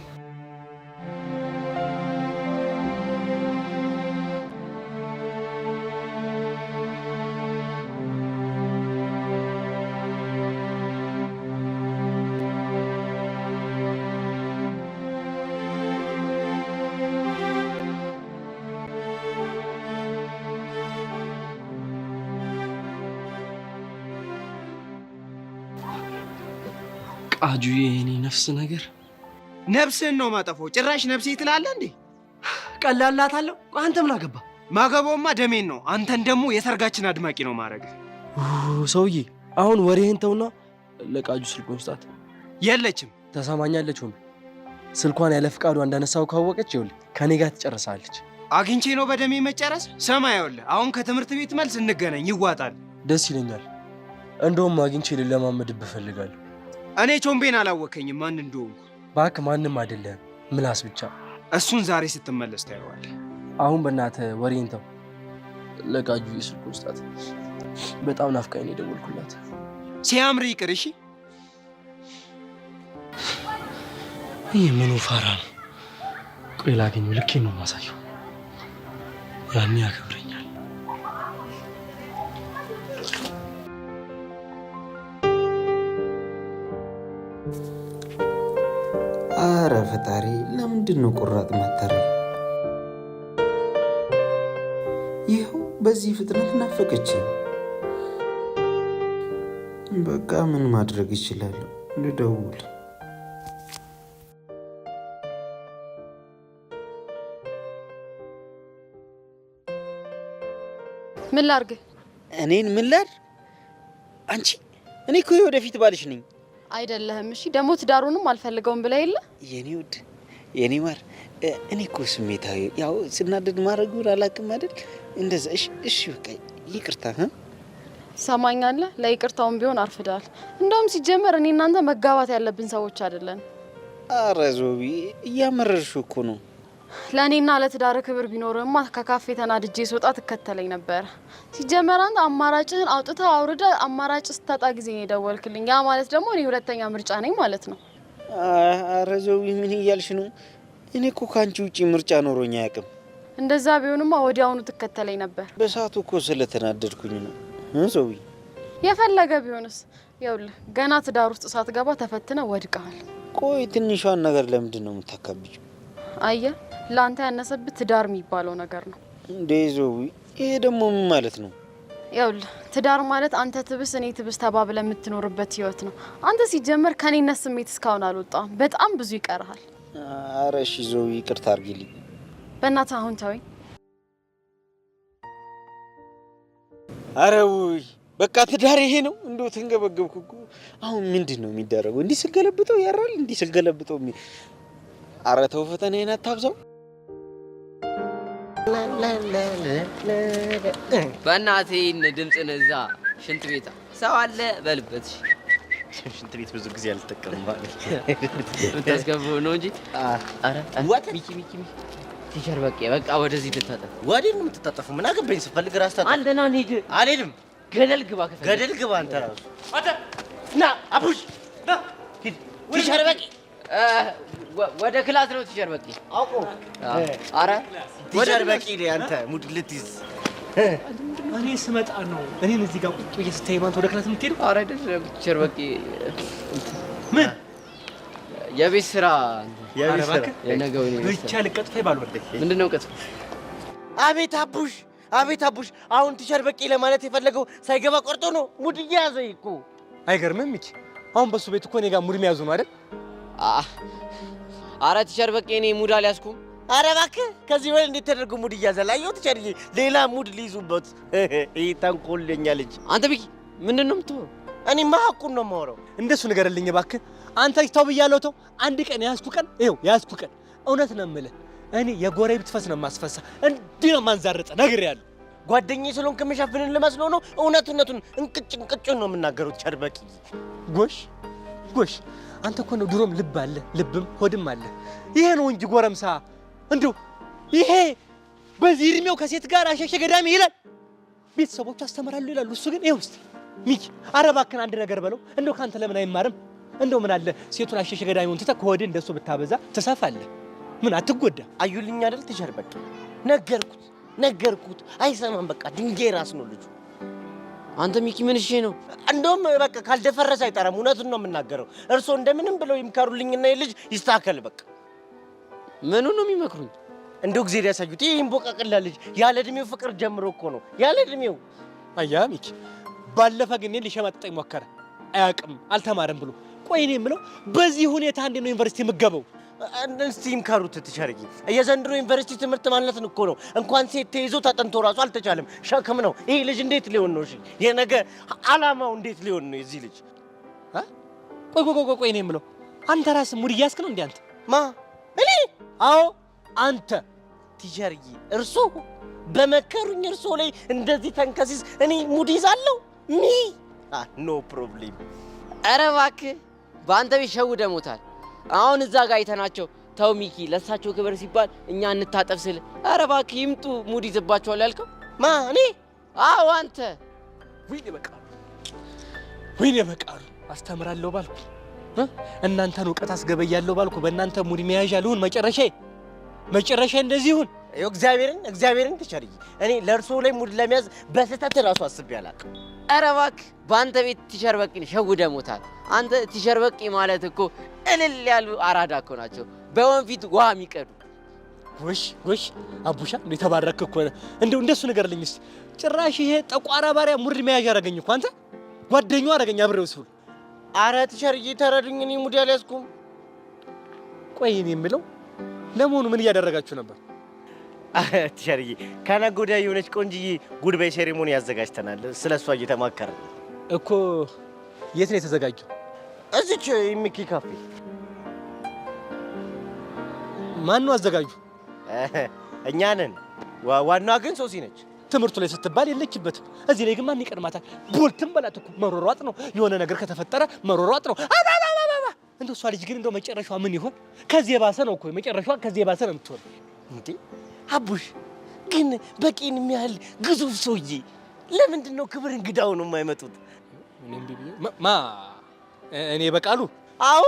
ቃጁዬ የኔ ነፍስ ነገር ነፍስህን ነው ማጠፋው። ጭራሽ ነፍሴ ትላለህ እንዴ? ቀላላታለሁ። አንተ ምን አገባ? ማገባውማ ደሜን ነው። አንተን ደግሞ የሰርጋችን አድማቂ ነው ማድረግ። ሰውዬ አሁን ወሬህን ተውና ለቃጁ ስልኩን ስጣት። የለችም። ተሰማኛለች። ሆኖ ስልኳን ያለ ፍቃዷ እንዳነሳው ካወቀች ይኸውልህ ከኔ ጋር ትጨርሳለች። አግኝቼ ነው በደሜ መጨረስ? ሰማ ይኸውልህ፣ አሁን ከትምህርት ቤት መልስ እንገናኝ፣ ይዋጣል። ደስ ይለኛል። እንደውም አግኝቼ ልለማመድብህ እፈልጋለሁ። እኔ ቾምቤን አላወከኝም ማን እንደሆንኩ። እባክህ ማንም አይደለም፣ ምላስ ብቻ። እሱን ዛሬ ስትመለስ ታየዋለህ። አሁን በእናትህ ወሬን ተው። ለቃጁ ስልኩን ስጣት። በጣም ናፍቃኝ ነው የደወልኩላት። ሲያምር ይቅር። እሺ ይህ ምኑ ፋራ ነው? ቆይ ላገኘው፣ ልኬን ነው የማሳየው። ያኔ ያከብረኛል። አረ ፈጣሪ፣ ለምንድን ነው ቁራጥ ማታረግ? ይኸው በዚህ ፍጥነት ናፈቀችኝ። በቃ ምን ማድረግ ይችላለሁ? ልደውል። ምን ላርግ? እኔን ምን ላድርግ? አንቺ እኔ እኮ የወደፊት ባልሽ ነኝ። አይደለህም? እሺ ደግሞ ትዳሩንም አልፈልገውም ብለህ የለ? የኔ ውድ የኔ ማር፣ እኔ እኮ ስሜታዊ ያው ስናደድ ማድረጉን አላውቅም አይደል? እንደዛ። እሺ በቃ ይቅርታ። ሰማኛለህ? ለይቅርታውም ቢሆን አርፍዳል። እንደውም ሲጀመር እኔ እናንተ መጋባት ያለብን ሰዎች አይደለን። አረ ዞቢ እያመረርሽ እኮ ነው። ለእኔና ለትዳር ክብር ቢኖርማ ከካፌ ተናድጄ ስወጣ ትከተለኝ ነበር። ሲጀመር አንተ አማራጭህን አውጥተህ አውርደህ አማራጭ ስታጣ ጊዜ ነው የደወልክልኝ። ያ ማለት ደግሞ እኔ ሁለተኛ ምርጫ ነኝ ማለት ነው። አረ ዞቢ ምን እያልሽ ነው? እኔ እኮ ከአንቺ ውጪ ምርጫ ኖሮኝ አያውቅም። እንደዛ ቢሆንማ ወዲያውኑ ትከተለኝ ነበር። በሰዓቱ እኮ ስለተናደድኩኝ ነው። ዞቢ የፈለገ ቢሆንስ? ይኸውልህ ገና ትዳር ውስጥ ሳትገባ ተፈትነህ ወድቀሃል። ቆይ ትንሿን ነገር ለምንድን ነው የምታካብጂው? አየህ ለአንተ ያነሰብህ ትዳር የሚባለው ነገር ነው እንዴ ዞቢ። ይሄ ደግሞ ምን ማለት ነው? ይኸውልህ ትዳር ማለት አንተ ትብስ እኔ ትብስ ተባብለህ የምትኖርበት ህይወት ነው። አንተ ሲጀመር ከኔነት ስሜት እስካሁን አልወጣም። በጣም ብዙ ይቀርሃል። አረ እሺ ዞቢ ይቅርታ አድርጊልኝ። በእናትህ አሁን ተወኝ። አረ ውይ በቃ ትዳር ይሄ ነው። እንደው ተንገበገብኩ እኮ። አሁን ምንድን ነው የሚደረገው? እንዲህ ስገለብጠው ያራል፣ እንዲህ ስገለብጠው አረ ተው ፈተናዬን አታብዛው። በእናትህ ድምፅን እዛ ሽንት ቤት ሰው አለ በልበት። ሽንት ቤት ብዙ ጊዜ አልጠቀምም ማለት የምታስገባው ነው እንጂ። አረ ዋት ሚኪ ቲቸር በቃ ወደዚህ ልታጠፍ። ወዴት ነው የምትታጠፈው? ምን አገባኝ? ስፈልግ ራስ ታጠፍ። አንተ ና እንሂድ። አልሄድም። ገደል ግባ። ገደል ግባ አንተ ራሱ። ና አቡሽ ና ሂድ። ቲቸር በቂ ወደ ክላስ ነው ቲቸር በቂ። አውቆ አረ ቲቸር በቂ አንተ ሙድ ልትይዝ እኔ ስመጣ ነው እኔን እዚህ ጋር ቁጭ ብዬ ስታይ ማንተ ወደ ክላስ የምትሄደው? አረ አይደለም ቲቸር በቂ። ምን የቤት ስራ የነገው ነው ብቻ ልቀጥፈ ባልወደኝ። ምንድነው ቀጥፍ? አቤት አቡሽ አሁን ቲቸር በቂ ለማለት የፈለገው ሳይገባ ቆርጦ ነው ሙድ እየያዘኝ እኮ። አይገርምም? እቺ አሁን በሱ ቤት እኮ እኔ ጋር ሙድ የሚያዙ ነው አይደል? አረ ቲቸር በቂ እኔ ሙድ አልያዝኩም። አረ እባክህ ከዚህ በላይ እንዴት ተደርጎ ሙድ እያዘላ? አየሁ ቲቸርዬ፣ ሌላ ሙድ ሊይዙበት። ይሄ ተንኮለኛ ልጅ። አንተ ቢኪ ምንድነው የምትሆነው? እኔማ ሐቁን ነው የማወራው። እንደሱ ንገርልኝ እባክህ። አንተ ይታው ብያለሁ። ተው አንድ ቀን ያዝኩ ቀን እውነት ነው የምልህ። እኔ የጎረቤት ፈስ ነው የማስፈሳ። እንዲህ ነው የማንዛርጠ ነግሬሃለሁ። ጓደኛዬ ስለሆንክ የምሸፍንን ልመስለው ነው? እውነቱን እንቅጩን ነው የምናገረው። ቲቸር በቂ ጎሽ አንተ እኮ ነው ድሮም ልብ አለ፣ ልብም ሆድም አለ። ይሄ ነው እንጂ ጎረምሳ እንደው ይሄ በዚህ እድሜው ከሴት ጋር አሸሸ ገዳሚ ይላል። ቤተሰቦቹ አስተምራሉ ይላሉ። እሱ ግን ይኸው እስኪ ሚኪ፣ ኧረ እባክህን አንድ ነገር በለው። እንደው ካንተ ለምን አይማርም? እንደው ምን አለ ሴቱን አሸሸ ገዳሚውን ትተህ ከሆድህ እንደሱ ብታበዛ ትሰፋለህ። ምን አትጎዳ። አዩልኝ አይደል ቲቸር በቂ። ነገርኩት አይሰማም። በቃ ድንጋይ ራስ ነው ልጁ። አንተ ሚኪ ምን እሺ ነው? እንደውም በቃ ካልደፈረሰ አይጠራም። እውነቱን ነው የምናገረው። እርሶ እንደምንም ብለው ይምከሩልኝና ልጅ ይስተካከል። በቃ ምኑ ነው የሚመክሩኝ? እንደው ጊዜ ያሳዩት። ይሄን ቦቀቅላ ልጅ ያለ እድሜው ፍቅር ጀምሮ እኮ ነው ያለ እድሜው። አያ ሚኪ ባለፈ ግን ሊሸማጥጠኝ ሞከረ። አያውቅም አልተማረም ብሎ። ቆይ እኔ የምለው በዚህ ሁኔታ እንዴት ነው ዩኒቨርሲቲ የምትገባው? እስቲ ይምከሩት ቲቸርዬ። የዘንድሮ ዩኒቨርሲቲ ትምህርት ማለት እኮ ነው እንኳን ሴት ተይዞ ተጠንቶ ራሱ አልተቻለም። ሸክም ነው ይሄ ልጅ። እንዴት ሊሆን ነው? እሺ የነገ አላማው እንዴት ሊሆን ነው የዚህ ልጅ? ቆይ እኔ የምለው አንተ ራስህ ሙድ እያዝክ ነው እንዴ? አንተ ማ እኔ? አዎ አንተ ቲቸርዬ። እርሶ በመከሩኝ እርሶ ላይ እንደዚህ ተንከሲስ እኔ ሙድ ይዛለሁ? ኖ ፕሮብሌም። ኧረ እባክህ በአንተ ቤት ሸውደህ ሞታል። አሁን እዛ ጋር አይተናቸው። ተው ሚኪ፣ ለእሳቸው ክብር ሲባል እኛ እንታጠብ ስል፣ ኧረ እባክህ ይምጡ ሙድ ይዝባቸዋል ያልከው ማ እኔ? አዎ አንተ። ወይኔ በቃሉ አስተምራለሁ ባልኩ፣ እናንተን እውቀት አስገበያለሁ ባልኩ፣ በእናንተ ሙድ መያዣ ልሁን። መጨረሻ እንደዚህ ይሁን። ይኸው እግዚአብሔርን ቲቸርዬ፣ እኔ ለእርሶ ላይ ሙድ ለመያዝ በስህተት እራሱ አስቤ አላውቅም። ኧረ እባክህ በአንተ ቤት ቲቸር በቂን ሸውደህ ሞታል። አንተ ቲቸር በቂ ማለት እኮ እልል ያሉ አራዳ እኮ ናቸው፣ በወንፊት ውሃ የሚቀዱ። ጎሽ አቡሻ የተባረክ እኮ ነህ። እንደሱ ንገርልኝ እስኪ። ጭራሽ ይሄ ጠቋራ ባሪያ ሙድ መያዣ አደረገኝ እኮ። አንተ ጓደኛው አደረገኝ አብሬው ስውል። ኧረ ቲቸርዬ ተረዱኝ፣ እኔ ሙድ አልያዝኩም። ቆይ እኔ የምለው ለመሆኑ ምን እያደረጋችሁ ነበር? ቲቸርዬ ከነገ ወዲያ የሆነች ቆንጅዬ ጉድባይ ሴሬሞኒ ያዘጋጅተናል። ስለሷ እየተማከርን እኮ። የት ነው የተዘጋጀው? እዚች ሚኪ ካፌ። ማን ነው አዘጋጁ? እኛ ነን። ዋናዋ ግን ሶሲ ነች። ትምህርቱ ላይ ስትባል የለችበትም። እዚህ ላይ ግን ማን ይቀድማታል? ቦልትም በላት እኮ መሮሯጥ ነው። የሆነ ነገር ከተፈጠረ መሮሯጥ ነው። እንደው እሷ ልጅ ግን እንደው መጨረሻዋ ምን ይሆን? ከዚህ የባሰ ነው እኮ መጨረሻዋ፣ ከዚህ የባሰ ነው የምትሆነው። እንዴ አቡሽ ግን በቂን የሚያህል ግዙፍ ሰውዬ ለምንድን ነው ክብር እንግዳው ነው የማይመጡት? እኔ በቃሉ? አዎ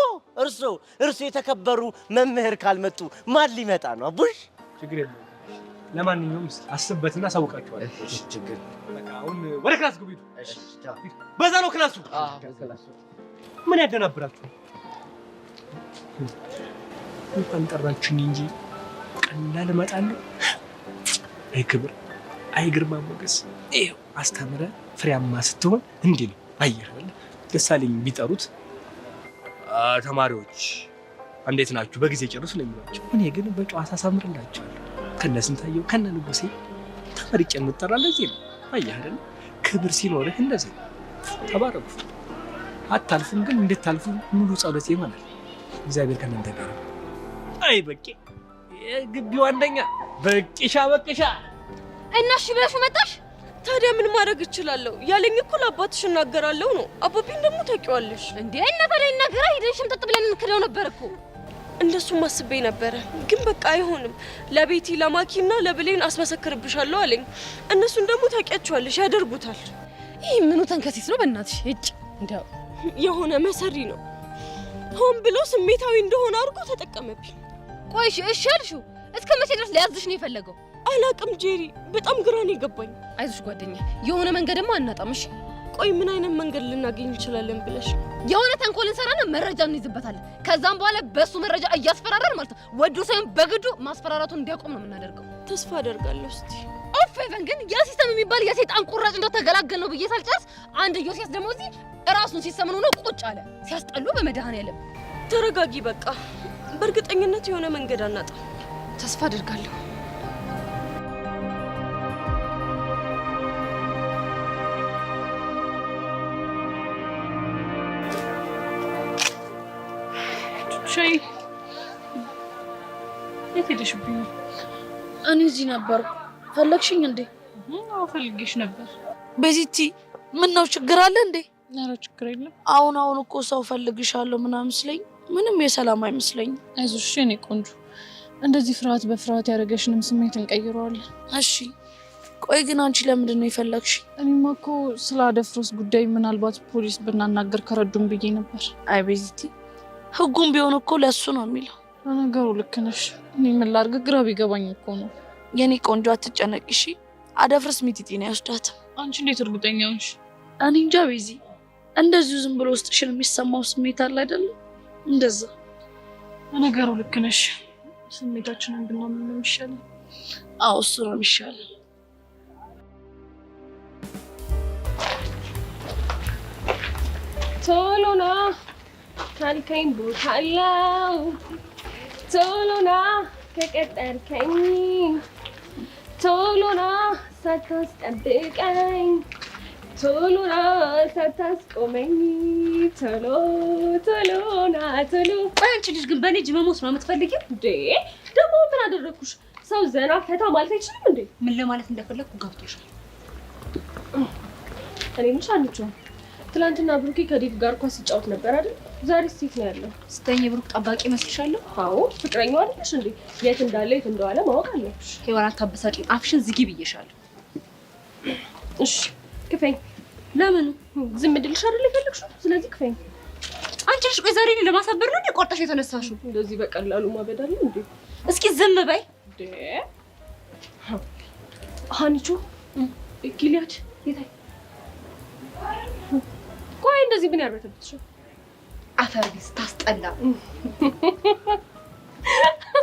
እርሶ የተከበሩ መምህር ካልመጡ ማን ሊመጣ ነው? አቡሽ ችግር የለም። ለማንኛውም አስብበትና አሳውቃችኋለሁ። እሺ ችግር በቃ አሁን ወደ ክላስ ግቡ። እሺ በዛ ነው ክላሱ። ምን ያደናብራችሁ? እንኳን ጠራችሁኝ እንጂ ቀላል እመጣለሁ። አይ ክብር፣ አይ ግርማ ሞገስ። ይኸው አስተምረህ ፍሬያማ ስትሆን እንዲህ ነው። አየህ ደሳለኝ ቢጠሩት ተማሪዎች እንዴት ናችሁ በጊዜ ጨርሱ ነው የሚሏቸው። እኔ ግን በጨዋታ ሳምርላቸዋለሁ። ከነ ስንታየው ከነ ንጉሴ ተመርጬ የምጠራ ለዚህ ነው። አየህ አይደል? ክብር ሲኖርህ እንደዚህ ነው። ተባረኩ። አታልፉም፣ ግን እንድታልፉ ሙሉ ጸሎቴ ይሆናል። እግዚአብሔር ከእናንተ ጋር። አይ በቄ የግቢው አንደኛ በቂሻ እና እሺ ብለሽ መጣሽ። ታዲያ ምን ማድረግ እችላለሁ? ያለኝ እኮ ለአባትሽ እናገራለሁ ነው። አባቢን ደግሞ ታውቂዋለሽ እንዴ? እና ታዲያ ይናገራ ሄደን ሽምጥጥ ብለን እንክደው ነበር እኮ። እንደሱም አስቤ ነበረ፣ ግን በቃ አይሆንም። ለቤቲ ለማኪና ለብሌን አስመሰክርብሻለሁ አለኝ። እነሱን ደግሞ ታውቂያቸዋለሽ፣ ያደርጉታል። ይህ ምኑ ተንከሲስ ነው በእናትሽ? እጭ እንደው የሆነ መሰሪ ነው። ሆን ብሎ ስሜታዊ እንደሆነ አድርጎ ተጠቀመብኝ። ቆይ እሺ አልሽው? እስከ መቼ ድረስ ሊያዝሽ ነው የፈለገው? አላቅም ጄሪ፣ በጣም ግራ ነው የገባኝ። አይዞሽ ጓደኛ፣ የሆነ መንገድማ አናጣም። እሺ ቆይ ምን አይነት መንገድ ልናገኝ እንችላለን ብለሽ? የሆነ ተንኮል እንሰራና መረጃ እንይዝበታለን። ከዛም በኋላ በሱ መረጃ እያስፈራራን ማለት ነው። ወዶ ሳይሆን በግዱ ማስፈራራቱን እንዲያቆም ነው የምናደርገው። ተስፋ አደርጋለሁ። እስቲ ኦፌቨን ግን ያ ሲስተም የሚባል የሰይጣን ቁራጭ እንደው ተገላገል ነው ብዬ ሳልጨርስ አንድ ዮሴስ ደግሞ እዚህ ራሱን ሲሰምኑ ነው ቁጭ አለ። ሲያስጠሉ በመድኃኔዓለም። ተረጋጊ በቃ። በእርግጠኝነት የሆነ መንገድ አናጣም። ተስፋ አደርጋለሁ። ሻይ የት ሄደሽብኝ? እኔ እዚህ ነበርኩ። ፈለግሽኝ እንዴ? አዎ ፈልጌሽ ነበር። ቤዚቲ ምን ነው ችግር አለ እንዴ? ኧረ ችግር የለም። አሁን እኮ ሰው ፈልግሻለሁ ምናምን ስለኝ ምንም የሰላም አይመስለኝም። አይዞሽ የኔ ቆንጆ፣ እንደዚህ ፍርሃት በፍርሃት ያደረገሽንም ስሜት እንቀይረዋለን። እሺ ቆይ ግን አንቺ ለምንድን ነው የፈለግሽ? እኔማ እኮ ስለ አደፍሮስ ጉዳይ ምናልባት ፖሊስ ብናናገር ከረዱን ብዬ ነበር። አይ ቤዚቲ፣ ህጉም ቢሆን እኮ ለሱ ነው የሚለው። ለነገሩ ልክ ነሽ። እኔ ምን ላድርግ ግራ ቢገባኝ እኮ ነው። የኔ ቆንጆ አትጨነቂ እሺ። አደፍርስ ሚጢጢን አይወስዳትም። አንቺ እንዴት እርግጠኛ ነሽ? እኔ እንጃ ቤዚ፣ እንደዚሁ ዝም ብሎ ውስጥሽን የሚሰማው ስሜት አለ አይደለም? እንደዛ። ለነገሩ ልክ ነሽ። ስሜታችንን ብናምን ነው የሚሻለው። አዎ እሱ ነው የሚሻለው። ቶሎ ና ካልከኝ ቦታ አለው፣ ቶሎ ና ከቀጠርከኝ፣ ቶሎ ና ሳታስጠብቀኝ፣ ቶሎ ና ሳታስቆመኝ፣ ቶሎ ቶሎ ና ቶሎ። ቆይ አንቺ ልጅ ግን በኔ እጅ መሞት ነው የምትፈልጊው እንዴ? ደግሞ ምን አደረኩሽ? ሰው ዘና ፈታ ማለት አይችልም እንዴ? ምን ለማለት እንደፈለኩ ገብቶሻል? እኔ ምንሽ አንቺው ትላንትና ብሩኬ ከዴቭ ጋር ኳስ ሲጫወት ነበር አይደል? ዛሬ ሴት ነው ያለው። ስተኝ ብሩክ ጠባቂ መስልሻለሁ? አዎ ፍቅረኛው አይደለሽ እንዴ? የት እንዳለ የት እንደዋለ ማወቅ አለብሽ። ሄዋን አታበሳጪኝ፣ አፍሽን ዝጊ ብዬሻለሁ። እሺ ክፈኝ። ለምን ዝም ድልሽ አይደል የፈለግሽው? ስለዚህ ክፈኝ። አንቺ ልጅ ቆይ ዛሬ እኔን ለማሳበር ነው ቆርጠሽ የተነሳሽው? እንደዚህ በቀላሉ ማበዳል እንዴ? እስኪ ዝም በይ እንዴ። ሀኒቾ ጊሊያድ የታይ? ቆይ እንደዚህ ምን ያርበተብትሽ? አፈር ቢስ ታስጠላ።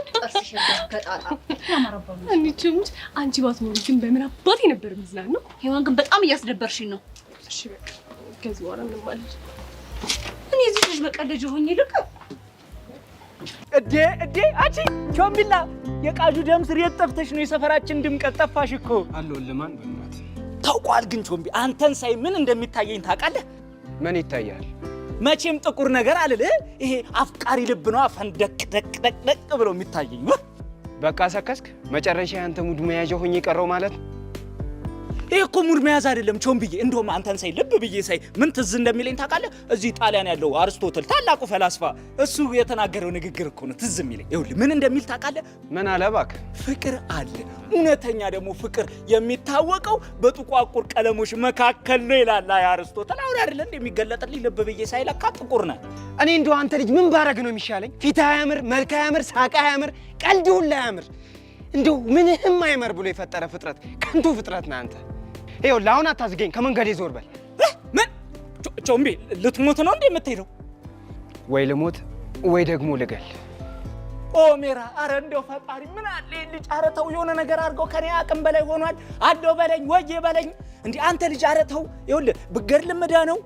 ጥርስሽ ከጣጣ ያማረባው። አንቺ ባትኖሪ ግን በምን አባቴ ነበር የምዝናናው? ሄዋን ግን በጣም እያስደበርሽኝ ነው። እሺ በቃ ከዚህ በኋላ ምን ማለት? እኔ እዚህ ልጅ መቀለጃ ሆኜ ልቅ እዴ አንቺ ቾምቢላ የቃጁ ደም ስር የት ጠፍተሽ ነው? የሰፈራችን ድምቀት ጠፋሽ እኮ። አለሁልህ። በእናትህ ታውቋል። ግን ቾምቢ አንተን ሳይ ምን እንደሚታየኝ ታውቃለህ? ምን ይታያል? መቼም ጥቁር ነገር አልልህ። ይሄ አፍቃሪ ልብ ነው ፈንደቅ ደቅ ብሎ የሚታየኝ። በቃ ሰከስክ። መጨረሻ ያንተ ሙድ መያዣ ሆኜ ቀረው ማለት። ይሄ እኮ ሙድ መያዝ አይደለም ቾምቢዬ። እንደውም አንተን ሳይ ልብ ብዬ ሳይ ምን ትዝ እንደሚለኝ ታውቃለህ? እዚህ ጣሊያን ያለው አርስቶትል ታላቁ ፈላስፋ እሱ የተናገረው ንግግር እኮ ነው ትዝ የሚለኝ። ይኸውልህ ምን እንደሚል ታውቃለህ? ምን አለ እባክህ? ፍቅር አለ። እውነተኛ ደግሞ ፍቅር የሚታወቀው በጥቋቁር ቀለሞች መካከል ነው ይላል አርስቶትል። አሁን አይደለ እንደሚገለጥልኝ ልብ ብዬ ሳይ ለካ ጥቁር ነህ። እኔ እንደው አንተ ልጅ ምን ባረግ ነው የሚሻለኝ? ፊትህ አያምር፣ መልክህ አያምር፣ ሳቅህ አያምር፣ ቀልድህ ሁላ አያምር። እንደው ምንህም አይመር ብሎ የፈጠረ ፍጥረት ከንቱ ፍጥረት ነህ አንተ። ይኸውልህ አሁን አታዝገኝ፣ ከመንገዴ ዞር በል። ምን ቾምቢ ልትሞት ነው እንዴ የምትሄደው? ወይ ልሞት ወይ ደግሞ ልገል። ኦ ሜራ፣ አረ እንደው ፈጣሪ ምን አለ ልጅ። አረ ተው የሆነ ነገር አድርገው፣ ከኔ አቅም በላይ ሆኗል። አለው በለኝ ወዬ በለኝ። እንዴ አንተ ልጅ አረ ተው። ይኸውልህ ብትገድልም ዕዳ ነው፣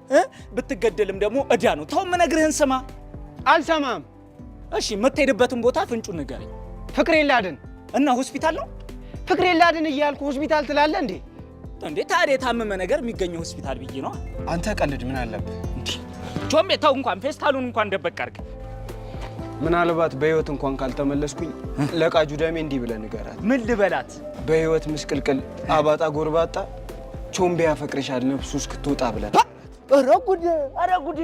ብትገደልም ደግሞ ዕዳ ነው። ተው የምነግርህን ስማ። አልሰማም። እሺ የምትሄድበትን ቦታ ፍንጩን ንገረኝ። ፍቅሬን ላድን እና ሆስፒታል ነው? ፍቅሬን ላድን እያልኩ ሆስፒታል ትላለህ እንዴ? እንዴ ታዲያ የታመመ ነገር የሚገኘው ሆስፒታል ብዬ ነው። አንተ ቀልድ ምን አለብህ? እንዴ ቾምቤ ተው፣ እንኳን ፌስታሉን እንኳን ደበቅ አድርግ። ምናልባት በህይወት እንኳን ካልተመለስኩኝ ለቃጁ ደሜ እንዲህ ብለህ ንገራት። ምን ልበላት? በህይወት ምስቅልቅል አባጣ ጎርባጣ ቾምቤ ያፈቅርሻል ነፍሱ እስክትወጣ ብለህ። ኧረ ጉዴ!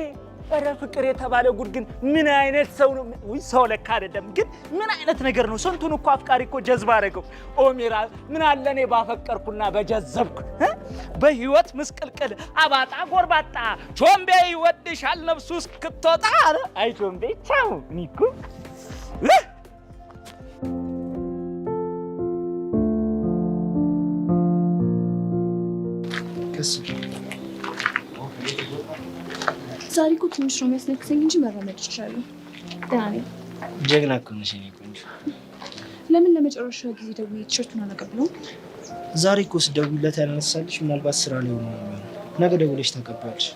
ኧረ ፍቅር የተባለ ጉድ ግን ምን አይነት ሰው ነው? ወይ ሰው ለካ አይደለም ግን ምን አይነት ነገር ነው? ስንቱን እኮ አፍቃሪ እኮ ጀዝባ አደረገው። ኦሜራ ምን አለ እኔ ባፈቀርኩና በጀዘብኩ በህይወት ምስቅልቅል አባጣ ጎርባጣ ቾምቤ ይወድሻል ነፍሱ እስክትወጣ አለ። አይ ቾምቤ ቻው ኒኩ ዛሬ እኮ ትንሽ ነው የሚያስነክሰኝ እንጂ መራመድ ይችላል። ደህና ነኝ። ጀግና እኮ ነሽ የኔ ቆንጆ። ለምን ለመጨረሻ ጊዜ ደውዬ ቲሸርቱን አላቀብለውም? ዛሬ እኮ ስደውልለት ያላነሳልሽ ምናልባት ስራ ላይ ሆኖ ነው። ነገ ደውለሽ ታቀብያለሽ።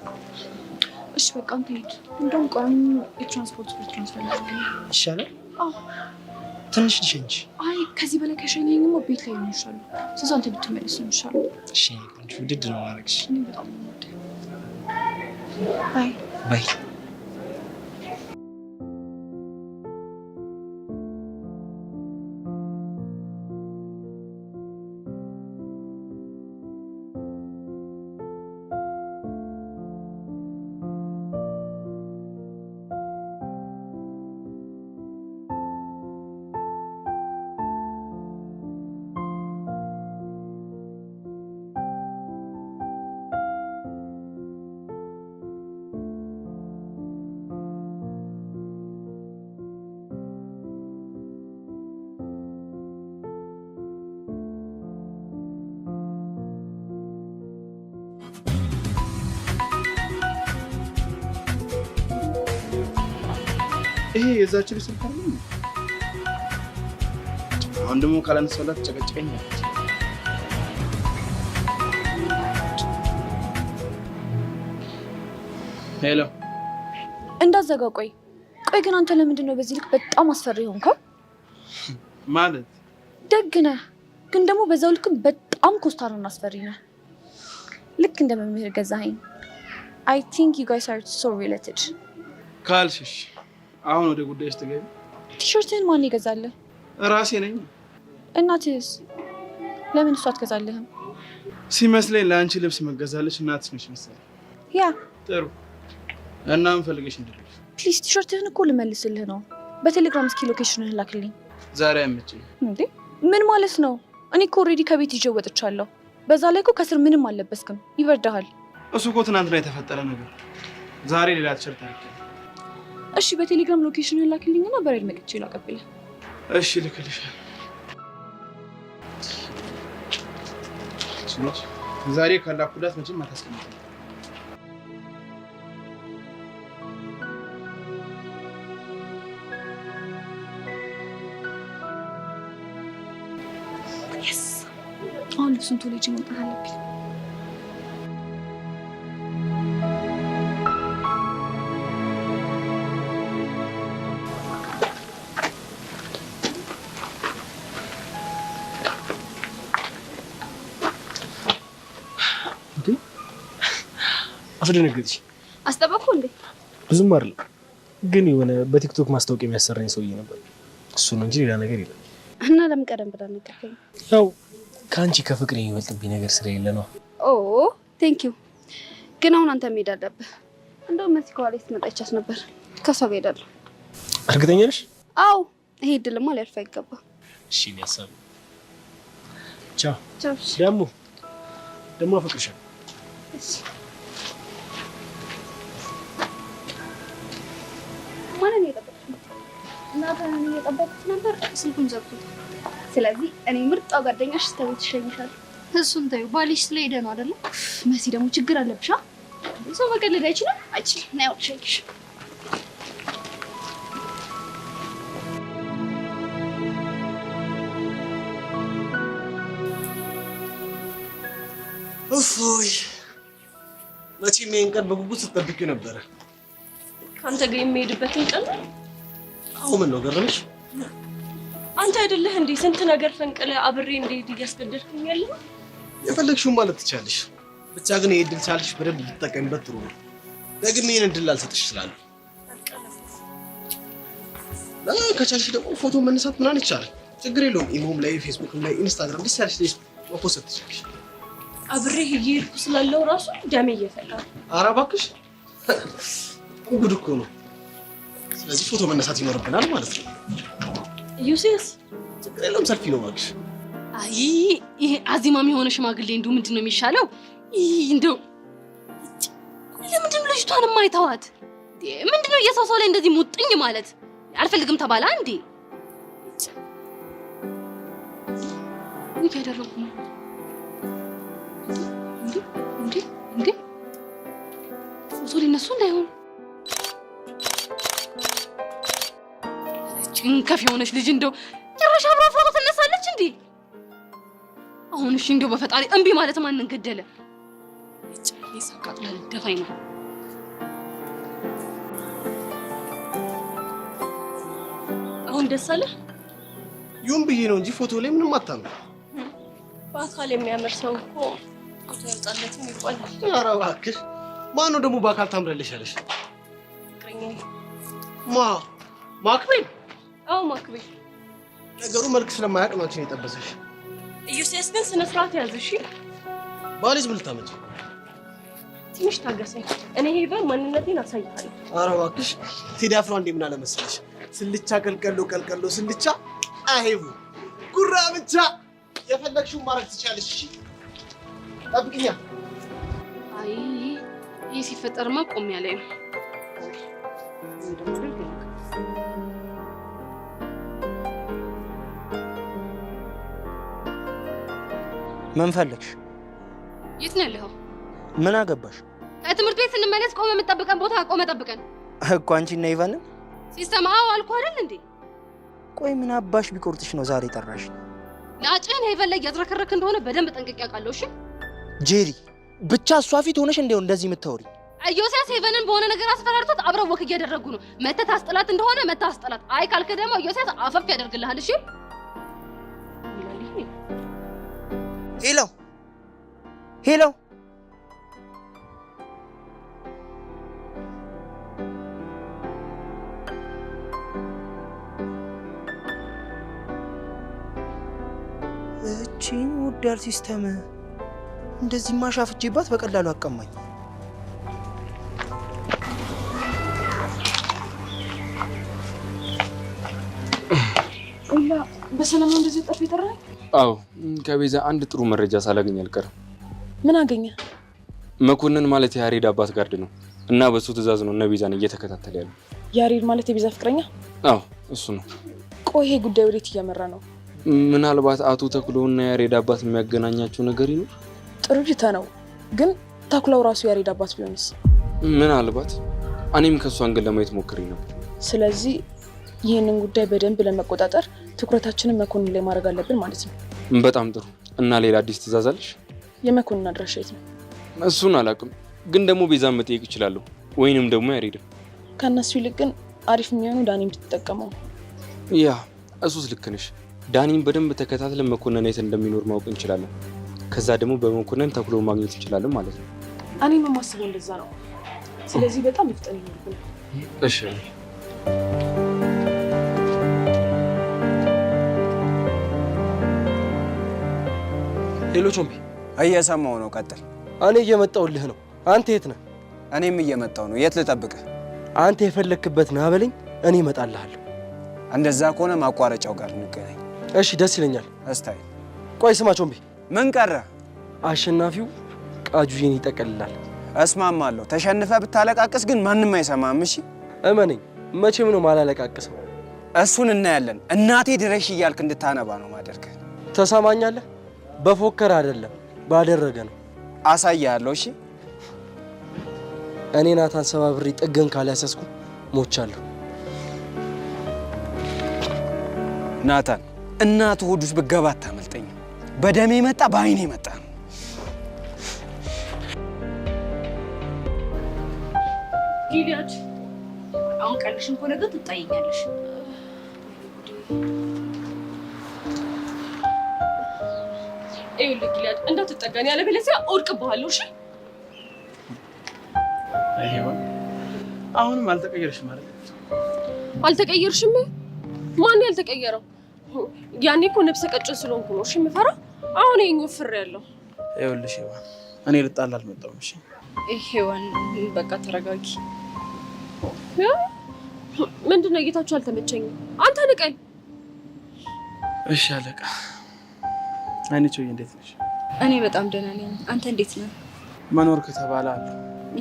እሺ በቃ አንተ ሂድ። እንደውም ቆም የትራንስፖርት ብር ትራንስፈር ይሻላል። አዎ ትንሽ ልሸኝሽ። አይ ከዚህ በላይ ከሸኘኝማ ቤት ላይ ነው ይሻላል። ስለዚህ አንተ ብትመለስ ነው ይሻላል። እሺ የኔ ቆንጆ ውድድ ነው ማድረግሽ። እኔ በጣም ነው የምወደው። ባይ ባይ። ይሄ የዛችን ስልክ አይደል? አሁን ደግሞ ካላነሳላት ጨቀጨቀኛለች። ሄሎ እንዳዘጋ ቆይ ግን አንተ ለምንድን ነው በዚህ ልክ በጣም አስፈሪ ሆንከው? ማለት ደግ ነህ ግን ደግሞ በዛው ልክ በጣም ኮስታራና አስፈሪ ነህ። ልክ እንደ መምህር ገዛኸኝ። I think you guys are so related. ካልሽሽ አሁን ወደ ጉዳይሽ ተገቢ። ቲሸርትህን ማን ይገዛልህ? ራሴ ነኝ። እናትህስ ለምን እሷ አትገዛልህም? ሲመስለኝ ለአንቺ ልብስ መገዛልሽ እናትሽ ነሽ መሰለኝ። ያ ጥሩ እና ምን ፈልገሽ እንደልሽ? ፕሊዝ ቲሸርትህን እኮ ልመልስልህ ነው። በቴሌግራም እስኪ ሎኬሽንህን ላክልኝ። ዛሬ አይመችም እንዴ? ምን ማለት ነው? እኔ እኮ ኦልሬዲ ከቤት ይዤ ወጥቻለሁ። በዛ ላይ እኮ ከስር ምንም አልለበስክም። ይበርዳሃል። እሱ እኮ ትናንትና የተፈጠረ ነገር። ዛሬ ሌላ ቲሸርት አድርጌ። እሺ በቴሌግራም ሎኬሽንህን ላክልኝና በሬድ መጥቼ ላቀብልህ። እሺ ልክልሻለሁ። ዛሬ ካላኩላት መቼም አታስቀምጥም። አሁን ልብሱን ቶሎ ይዤ መውጣት አለብኝ። አስደነገጥሽ። አስጠበቅኩ እንዴ? ብዙም አይደለም ግን የሆነ በቲክቶክ ማስታወቂያ የሚያሰራኝ ሰውዬ ነበር። እሱ ነው እንጂ ሌላ ነገር የለም። እና ለምን ቀደም ብላ ነገርከኝ? ያው ከአንቺ ከፍቅር የሚበልጥብኝ ነገር ስለሌለ ነው። ኦ ቴንክ ዩ። ግን አሁን አንተ መሄድ አለብህ። እንደውም መሲ ከኋላ ስትመጣ ይቻስ ነበር። ከሷ ጋር ሄዳለሁ። እርግጠኛ ነሽ? አዎ ይሄ እድልማ ሊያልፍ አይገባም። እሺ ያሳብ ቻው ቻው። ደግሞ አፈቅርሻለሁ። እሺ ማንን እየጠበቅሽ ነው? እናትህን እየጠበቅኩት ነበር፣ ስልኩን ዘግቶት። ስለዚህ እኔ ምርጧ ጓደኛሽ እስከ ቤት እሸኝሻለሁ። እሱን ተይው፣ ባልሽ ስለሄደ ነው አይደለ? መሲ ደግሞ ችግር አለብሻ። ሰው መቀለድ አይችልም። አይችልም። ና እሸኝሽ። እፎይ መቼም ይሄን ቀን በጉጉት ስትጠብቂው ነበረ። አንተ ጋር የሚሄድበትን ቀን አሁን ምን ነው ገረመሽ? አንተ አይደለህ እንዴ ስንት ነገር ፈንቅለ አብሬ እንዴት እያስገደድከኝ ያለው? የፈለግሽውን ማለት ትቻለሽ። ብቻ ግን ይሄ እድል ሳልሽ በደንብ ልትጠቀሚበት ጥሩ ነው። ደግሜ ይሄን እድል አልሰጥሽ እችላለሁ። ከቻልሽ ደግሞ ፎቶ መነሳት ምናምን ይቻላል። ችግር የለውም። ኢሞም ላይ ፌስቡክም ላይ ኢንስታግራም ደስ ያለሽ ላይ መፖስት ትችላለሽ። አብሬ እየሄድኩ ስላለው ራሱ ደሜ እየፈላ። ኧረ እባክሽ ጉድ እኮ ነው። ስለዚህ ፎቶ መነሳት ይኖርብናል ማለት ነው። ዩሴስ ችግር የለውም ሰልፊ ነው እባክሽ። አይ ይሄ አዚማም የሆነ ሽማግሌ እንደው ምንድነው የሚሻለው? እንደው ለምንድን ነው ልጅቷን የማይተዋት? ምንድነው የሰው ሰው ላይ እንደዚህ ሙጥኝ ማለት? አልፈልግም ተባላ እንዴ? ምን ያደረጉ ነው እንዴ? ፎቶ ሊነሱ እንዳይሆን ጭንከፍ የሆነች ልጅ እንደው ጭራሽ አብራ ፎቶ ትነሳለች እንዴ? አሁን እሺ እንደው በፈጣሪ እምቢ ማለት ማንን ገደለ? ይሳቃጥላል ደፋኝ ነው። አሁን ደስ አለ? ይሁን ብዬ ነው እንጂ ፎቶ ላይ ምንም አታምር። በአካል የሚያምር ሰው እኮ ፎቶ ያወጣለትም ይባላል። ኧረ እባክሽ ማነው ደግሞ በአካል ታምረልሽ ያለሽ? ፍቅረኛዬ። ማክቤል? አዎ ማክቤል። ነገሩ መልክ ስለማያውቅ ነው አንቺን የጠበሰሽ። ኢዩሴስ ግን ስነ ስርዓት ያዝ እሺ። ባልሽ ምን ልታመጪ? ትንሽ ታገሰኝ። እኔ ሄቨን ማንነቴን አሳይሃለሁ። ኧረ እባክሽ ቴዲ አፍሮ እንዴ ምን አለ መሰለሽ? ስልቻ ቀልቀሎ ስልቻ አይሄቡ ጉራ ብቻ የፈለግሽውን ማድረግ ትችያለሽ። እሺ ጠብቂኛ። አይ ይሄ ሲፈጠርማ ቆም ያለ ነው። ምን ፈለግሽ? የት ነው ያለኸው? ምን አገባሽ? ከትምህርት ቤት ስንመለስ ቆመ የምጠብቀን ቦታ ቆመ ጠብቀን እኮ አንቺ እና ኢቫንን ሲስተም አዎ አልኩህ አይደል እንዴ? ቆይ ምን አባሽ ቢቆርጥሽ ነው ዛሬ ጠራሽ? ላጭን ሄቨን ላይ እያዝረከረክ እንደሆነ በደንብ ጠንቅቄ አውቃለሁ። እሺ ጄሪ ብቻ እሷ ፊት ሆነሽ እንደው እንደዚህ የምታወሪ? ኢዮስያስ ሄቨንን በሆነ ነገር አስፈራርቶት አብረው ወክ እያደረጉ ነው። መተህ ታስጥላት እንደሆነ መተህ ታስጥላት። አይ ካልክ ደግሞ ኢዮስያስ አፈፍ ያደርግልሃል። እሺ ሄሎ እቺ ውዳር ሲስተም እንደዚህ ማሻፍቼባት በቀላሉ አቀማኝ። ኦላ በሰላም ነው እንደዚህ ጠፍ ይጠራል? አዎ ከቤዛ አንድ ጥሩ መረጃ ሳላገኝ አልቀርም። ምን አገኘ? መኮንን ማለት የያሬድ አባት ጋርድ ነው እና በሱ ትዕዛዝ ነው እነ ቤዛን እየተከታተለ ያለው። ያሬድ ማለት የቤዛ ፍቅረኛ? አዎ እሱ ነው። ቆይ ይሄ ጉዳይ ወዴት እያመራ ነው? ምናልባት አቶ ተኩሎና ያሬድ አባት የሚያገናኛቸው ነገር ይኖር? ጥሩ ጅታ ነው፣ ግን ተኩላው ራሱ ያሬድ አባት ቢሆንስ? ምናልባት እኔም ከሱ አንግል ለማየት ሞክሬ ነበር። ስለዚህ ይህንን ጉዳይ በደንብ ለመቆጣጠር ትኩረታችንን መኮንን ላይ ማድረግ አለብን ማለት ነው። በጣም ጥሩ። እና ሌላ አዲስ ትዕዛዝ አለሽ? የመኮንን አድራሻ የት ነው? እሱን አላውቅም፣ ግን ደግሞ ቤዛን መጠየቅ እችላለሁ፣ ወይንም ደግሞ ያሬድ። ከእነሱ ይልቅ ግን አሪፍ የሚሆኑ ዳኒ እንድትጠቀመው። ያ እሱስ ልክ ነሽ። ዳኒን በደንብ ተከታትለን መኮንን የት እንደሚኖር ማወቅ እንችላለን። ከዛ ደግሞ በመኮንን ተኩሎ ማግኘት እንችላለን ማለት ነው። እኔም የማስበው እንደዛ ነው። ስለዚህ በጣም ይፍጠን ይኖርብናል። እሺ ሄሎ ቾምቢ፣ እየሰማው ነው። ቀጥል። እኔ እየመጣሁልህ ነው። አንተ የት ነህ? እኔም እየመጣሁ ነው። የት ልጠብቅህ? አንተ የፈለክበት ና በለኝ፣ እኔ እመጣልሃለሁ። እንደዛ ከሆነ ማቋረጫው ጋር እንገናኝ። እሺ ደስ ይለኛል። እስታይ። ቆይ ስማ ቾምቢ፣ ምን ቀረ? አሸናፊው ቃጁዬን ይጠቀልላል። እስማማለሁ። ተሸንፈ ብታለቃቅስ ግን ማንም አይሰማም። እሺ እመነኝ፣ መቼም ነው ማላለቃቅሰው። እሱን እናያለን። እናቴ ድረሽ እያልክ እንድታነባ ነው ማደርገህ። ተሰማኛለህ? በፎከር አይደለም ባደረገ ነው። አሳያለሁ። እሺ እኔ ናታን ሰባብሬ ጥገን ካላያሰስኩ ሞቻለሁ። ናታን እናቱ ሆድ ውስጥ ብትገባ አታመልጠኝም። በደሜ መጣ በአይኔ መጣ ነው። ጊልያድ አሁን ቀልሽን ከሆነ ግን ትጣይኛለሽ። ይኸውልህ ጊልያድ እንዳትጠጋኝ፣ ያለበለዚያ እወድቅብሃለሁ። እሺ አይሄው አሁንም አልተቀየርሽም ማለት አልተቀየርሽም? ማን ያልተቀየረው? ያኔ እኮ ነፍሰ ቀጭን ስለሆንኩ ነው እሺ የምፈራ። አሁን ይሄን ወፍሬያለሁ። ይኸውልሽ ሄዋን፣ እኔ ልጣላ አልመጣሁም። እሺ ሄዋን፣ በቃ ተረጋጊ። ምንድነው ጌታችሁ አልተመቸኝም። አንተ ንቀኝ። እሺ አለቃ። አንቺ እንዴት ነሽ? እኔ በጣም ደህና ነኝ። አንተ እንዴት ነህ? መኖር ከተባለ አለ።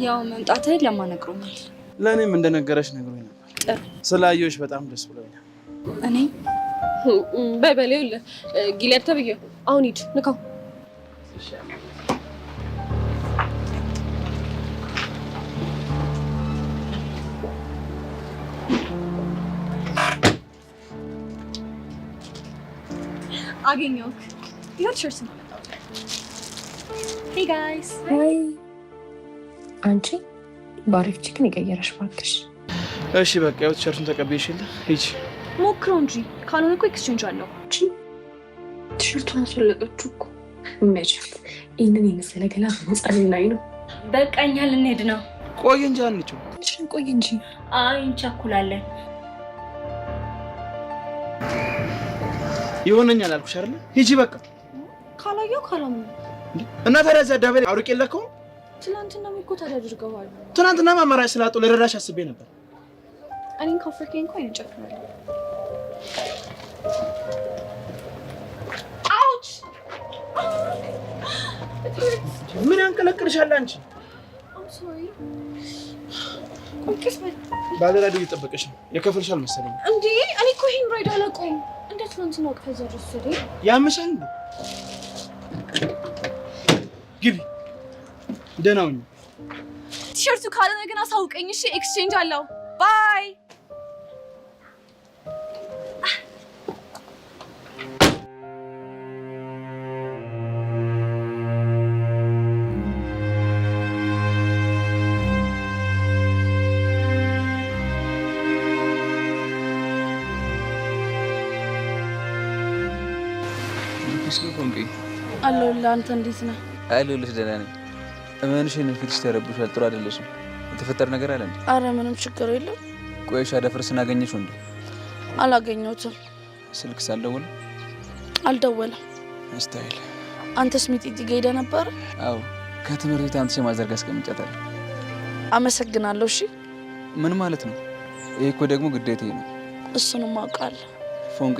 ያው መምጣትህ ለማነግሮኛል። ለእኔም እንደነገረሽ ነግሮኝ ነበር። ስላየሁሽ በጣም ደስ ብሎኛል። እኔ በበሌው ጊሊያድ ተብዬው አሁን ሂድ ንካው። አገኘሁህ። ይኸው ቲሸርት ነው። ሄይ ጋይስ። ሃይ። አንቺ ባሪፍ ቺክን የቀየረሽ ባክሽ። እሺ በቃ ያው ቲሸርቱን ተቀበይሽልኝ። ሂጂ ሞክረው እንጂ ካልሆነ እኮ ኤክስቼንጅ አለው። ቲሸርቱን አስወለቀችው እኮ መቼም ይህንን የመሰለ ገላ በነፃ ልናይ ነው። በቃ እኛ ልንሄድ ነው። ቆይ እንጂ አንቺው ቆይ እንጂ። አይ እንቸኩላለን። ይሆነኛል አልኩሽ አይደል? ሂጂ በቃ። ካላየው ካላምን እና ታዲያ እዚያ አዳበል አውርቄ ለከው። ትናንትና እኮ ታዲያ አድርገዋል። ትናንትና ማመራጭ ስላጡ ለረዳሽ አስቤ ነበር። እኔን ካፈርከኝ እንኳን አይጨክናል። አውች! ምን ያንቀለቅልሻል አንቺ? I'm sorry. ቆንቅስ በል። ባለራዲዮ እየጠበቀሽ ነው። የከፈልሻል መሰለኝ። እንዴ እኔ እኮ ይሄን ራይድ አላውቀውም። እንዴት ትናንትና ከዛ ድረስ ወደ ያምሻል እንዴ? ግቢ። ደህና ሁኚ። ቲሸርቱ ካልሆነ ግን አሳውቀኝ እሺ። ኤክስቼንጅ አለው። ባይ። አለሁልህ። አንተ እንዴት ነህ? አለሁልሽ። ደህና ነኝ። እመንሽን ፊትሽ ተረብሿል። ጥሩ አይደለሽም። የተፈጠረ ነገር አለ እንዴ? አረ ምንም ችግር የለም። ቆይሽ አደፍርስን አገኘሽው እንዴ? አላገኘሁትም። ስልክ ሳልደውል አልደወለም። ስታይል። አንተስ ሚጢጢ ጋ ሄደህ ነበር? አዎ ከትምህርት ቤት አንተ ማዘርጋ አስቀምጫታለሁ። አመሰግናለሁ። እሺ ምን ማለት ነው? ይሄ እኮ ደግሞ ግዴታዬ ነው። እሱንም አውቃለሁ። ፎንቄ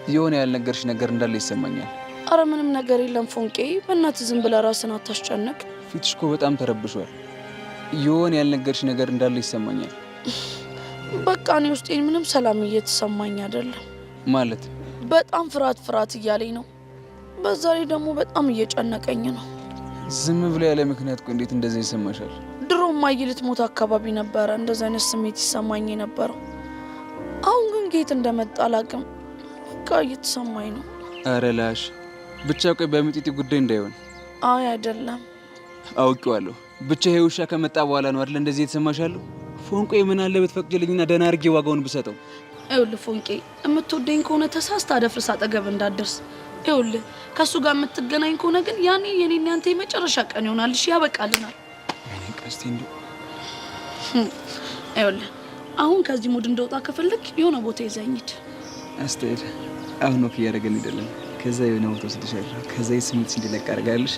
የሆነ ያልነገርሽ ነገር እንዳለ ይሰማኛል። አረ ምንም ነገር የለም ፎንቄ። በእናትህ ዝም ብለህ ራስን አታስጨንቅ። ፊትሽ እኮ በጣም ተረብሿል። የሆነ ያልነገርሽ ነገር እንዳለ ይሰማኛል። በቃ እኔ ውስጤን ምንም ሰላም እየተሰማኝ አይደለም። ማለት በጣም ፍርሃት እያለኝ ነው። በዛ ላይ ደግሞ በጣም እየጨነቀኝ ነው። ዝም ብሎ ያለ ምክንያት እኮ እንዴት እንደዚህ ይሰማሻል? ድሮም ማየ ልትሞት አካባቢ ነበረ እንደዚህ አይነት ስሜት ይሰማኝ የነበረው። አሁን ግን ጌት እንደመጣ አላውቅም። በቃ እየተሰማኝ ነው። አረ ላሽ ብቻ ቆይ በሚጢጢ ጉዳይ እንዳይሆን። አይ አይደለም አውቄዋለሁ። ብቻ ይሄ ውሻ ከመጣ በኋላ ነው አይደል እንደዚህ የተሰማሻለሁ? ፎንቄ ምን አለ ብትፈቅጂልኝና ደህና አድርጌ ዋጋውን ብሰጠው። ይኸውልህ ፎንቄ የምትወደኝ ከሆነ ተሳስታ አደፍርስ አጠገብ እንዳትደርስ። ይኸውልህ ከእሱ ጋር የምትገናኝ ከሆነ ግን ያኔ የኔና ያንተ የመጨረሻ ቀን ይሆናል። እሺ ያበቃልናል። እኔ ቀስቴ እንዴ ይኸውልህ አሁን ከዚህ ሙድ እንደወጣ ከፈለክ የሆነ ቦታ ይዘኝ ሂድ። አስተያየት አሁን ነው እያደረገን አይደለም። ከዛ የሆነ ቦታ ወስድሻለሁ። ከዛ የስሜት እንዲለቅ አደርጋለሁ። እሺ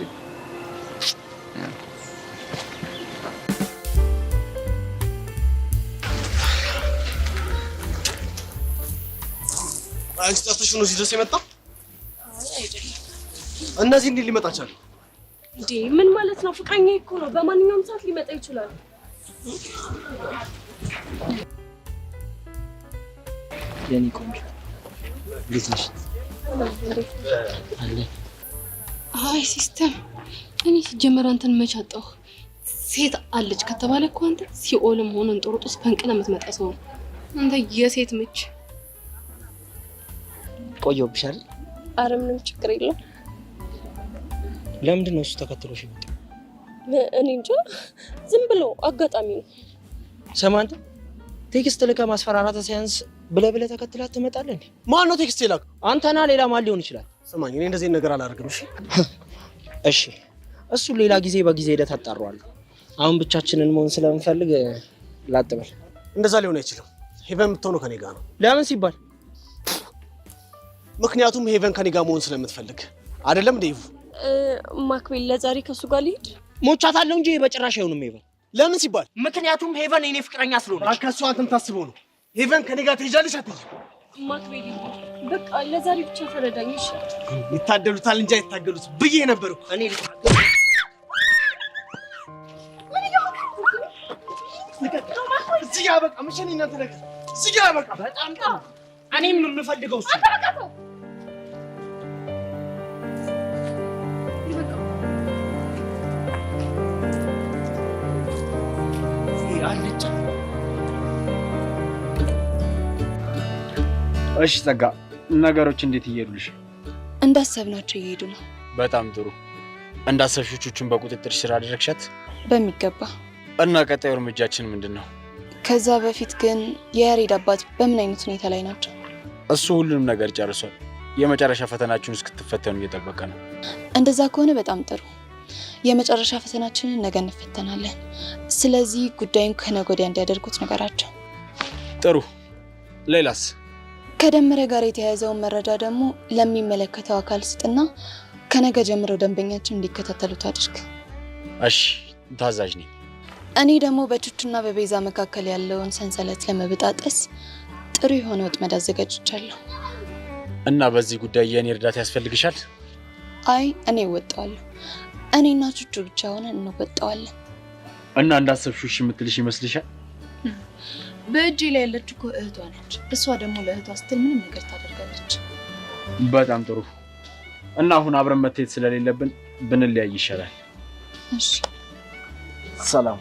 አንቺ ጠፍተሽ ነው እዚህ ድረስ የመጣው? እነዚህ እንዴት ሊመጣ ቻለ እንዴ? ምን ማለት ነው? ፍቅረኛዬ እኮ ነው። በማንኛውም ሰዓት ሊመጣ ይችላል። የኔ ቆንጆ እንዴት ነሽ? አይ ሲስተም፣ እኔ ሲጀመር አንተን መች አጣሁ? ሴት አለች ከተባለ እኮ አንተ ሲኦልም ሆነ እንጦሮጦስ ፈንቅለ የምትመጣ ሰው ነው። አንተ የሴት ምች። ቆየሁብሽ አይደል? አረ ምንም ችግር የለም። ለምንድን ነው እሱ ተከትሎሽ የመጣው? እኔ እንጃ፣ ዝም ብሎ አጋጣሚ ነው። ስማ አንተ ቴክስት ልከህ ማስፈራራት ሳያንስ ብለህ ተከትላት ትመጣለህ እንዴ? ማን ነው ቴክስት የላከው? አንተና ሌላ ማን ሊሆን ይችላል? ስማኝ፣ እኔ እንደዚህ ነገር አላደርግም። እሺ እሺ፣ እሱ ሌላ ጊዜ በጊዜ ሂደት አጣራዋለሁ። አሁን ብቻችንን መሆን ስለምፈልግ ላጥበል። እንደዛ ሊሆን አይችልም። ሄቨን የምትሆነው ከኔ ጋር ነው። ለምን ሲባል? ምክንያቱም ሄቨን ከኔ ጋር መሆን ስለምትፈልግ አይደለም ዴቭ? ማክቤል ለዛሬ ከሱ ጋር ልሂድ? ሞቻታለሁ እንጂ በጭራሽ አይሆንም። ሄቨን ለምን ሲባል? ምክንያቱም ሄቨን የኔ ፍቅረኛ ስለሆነች። ከእሱ አንተም ታስበው ነው። ሄቨን ከኔ ጋር ትሄጃለሽ አትሄጂም? ማክቤል በቃ ለዛሬ ብቻ ተረዳኝ እሺ። ይታደሉታል እንጂ አይታገሉት ብዬ ነበር እኮ እኔ እዚህ ጋር በቃ መቼ ነው እናንተ ነገር እዚህ ጋር በቃ በጣም ጥሩ። እኔም የምፈልገው እሱ አልጫ። እሺ ጸጋ፣ ነገሮች እንዴት እየሄዱልሽ? እንዳሰብናቸው እየሄዱ ነው። በጣም ጥሩ። እንዳሰብሽቹን በቁጥጥር ስር አደረግሻት? በሚገባ። እና ቀጣዩ እርምጃችን ምንድን ነው? ከዛ በፊት ግን የያሬድ አባት በምን አይነት ሁኔታ ላይ ናቸው? እሱ ሁሉንም ነገር ጨርሷል። የመጨረሻ ፈተናችሁን እስክትፈተኑ እየጠበቀ ነው። እንደዛ ከሆነ በጣም ጥሩ። የመጨረሻ ፈተናችንን ነገ እንፈተናለን። ስለዚህ ጉዳዩን ከነገ ወዲያ እንዲያደርጉት ነገራቸው። ጥሩ። ሌላስ? ከደመረ ጋር የተያያዘውን መረጃ ደግሞ ለሚመለከተው አካል ስጥና ከነገ ጀምሮ ደንበኛችን እንዲከታተሉት አድርግ። እሺ፣ ታዛዥ ነኝ። እኔ ደግሞ በቹቹና በቤዛ መካከል ያለውን ሰንሰለት ለመበጣጠስ ጥሩ የሆነ ወጥመድ አዘጋጅቻለሁ። እና በዚህ ጉዳይ የኔ እርዳታ ያስፈልግሻል? አይ እኔ እወጣዋለሁ። እኔና ቹቹ ብቻ ሆነን እንወጣዋለን። እና እንዳሰብሽው እሺ የምትልሽ ይመስልሻል? በእጄ ላይ ያለች እኮ እህቷ ነች። እሷ ደግሞ ለእህቷ ስትል ምንም ነገር ታደርጋለች። በጣም ጥሩ። እና አሁን አብረን መተየት ስለሌለብን ብንለያይ ይሻላል። እሺ፣ ሰላም።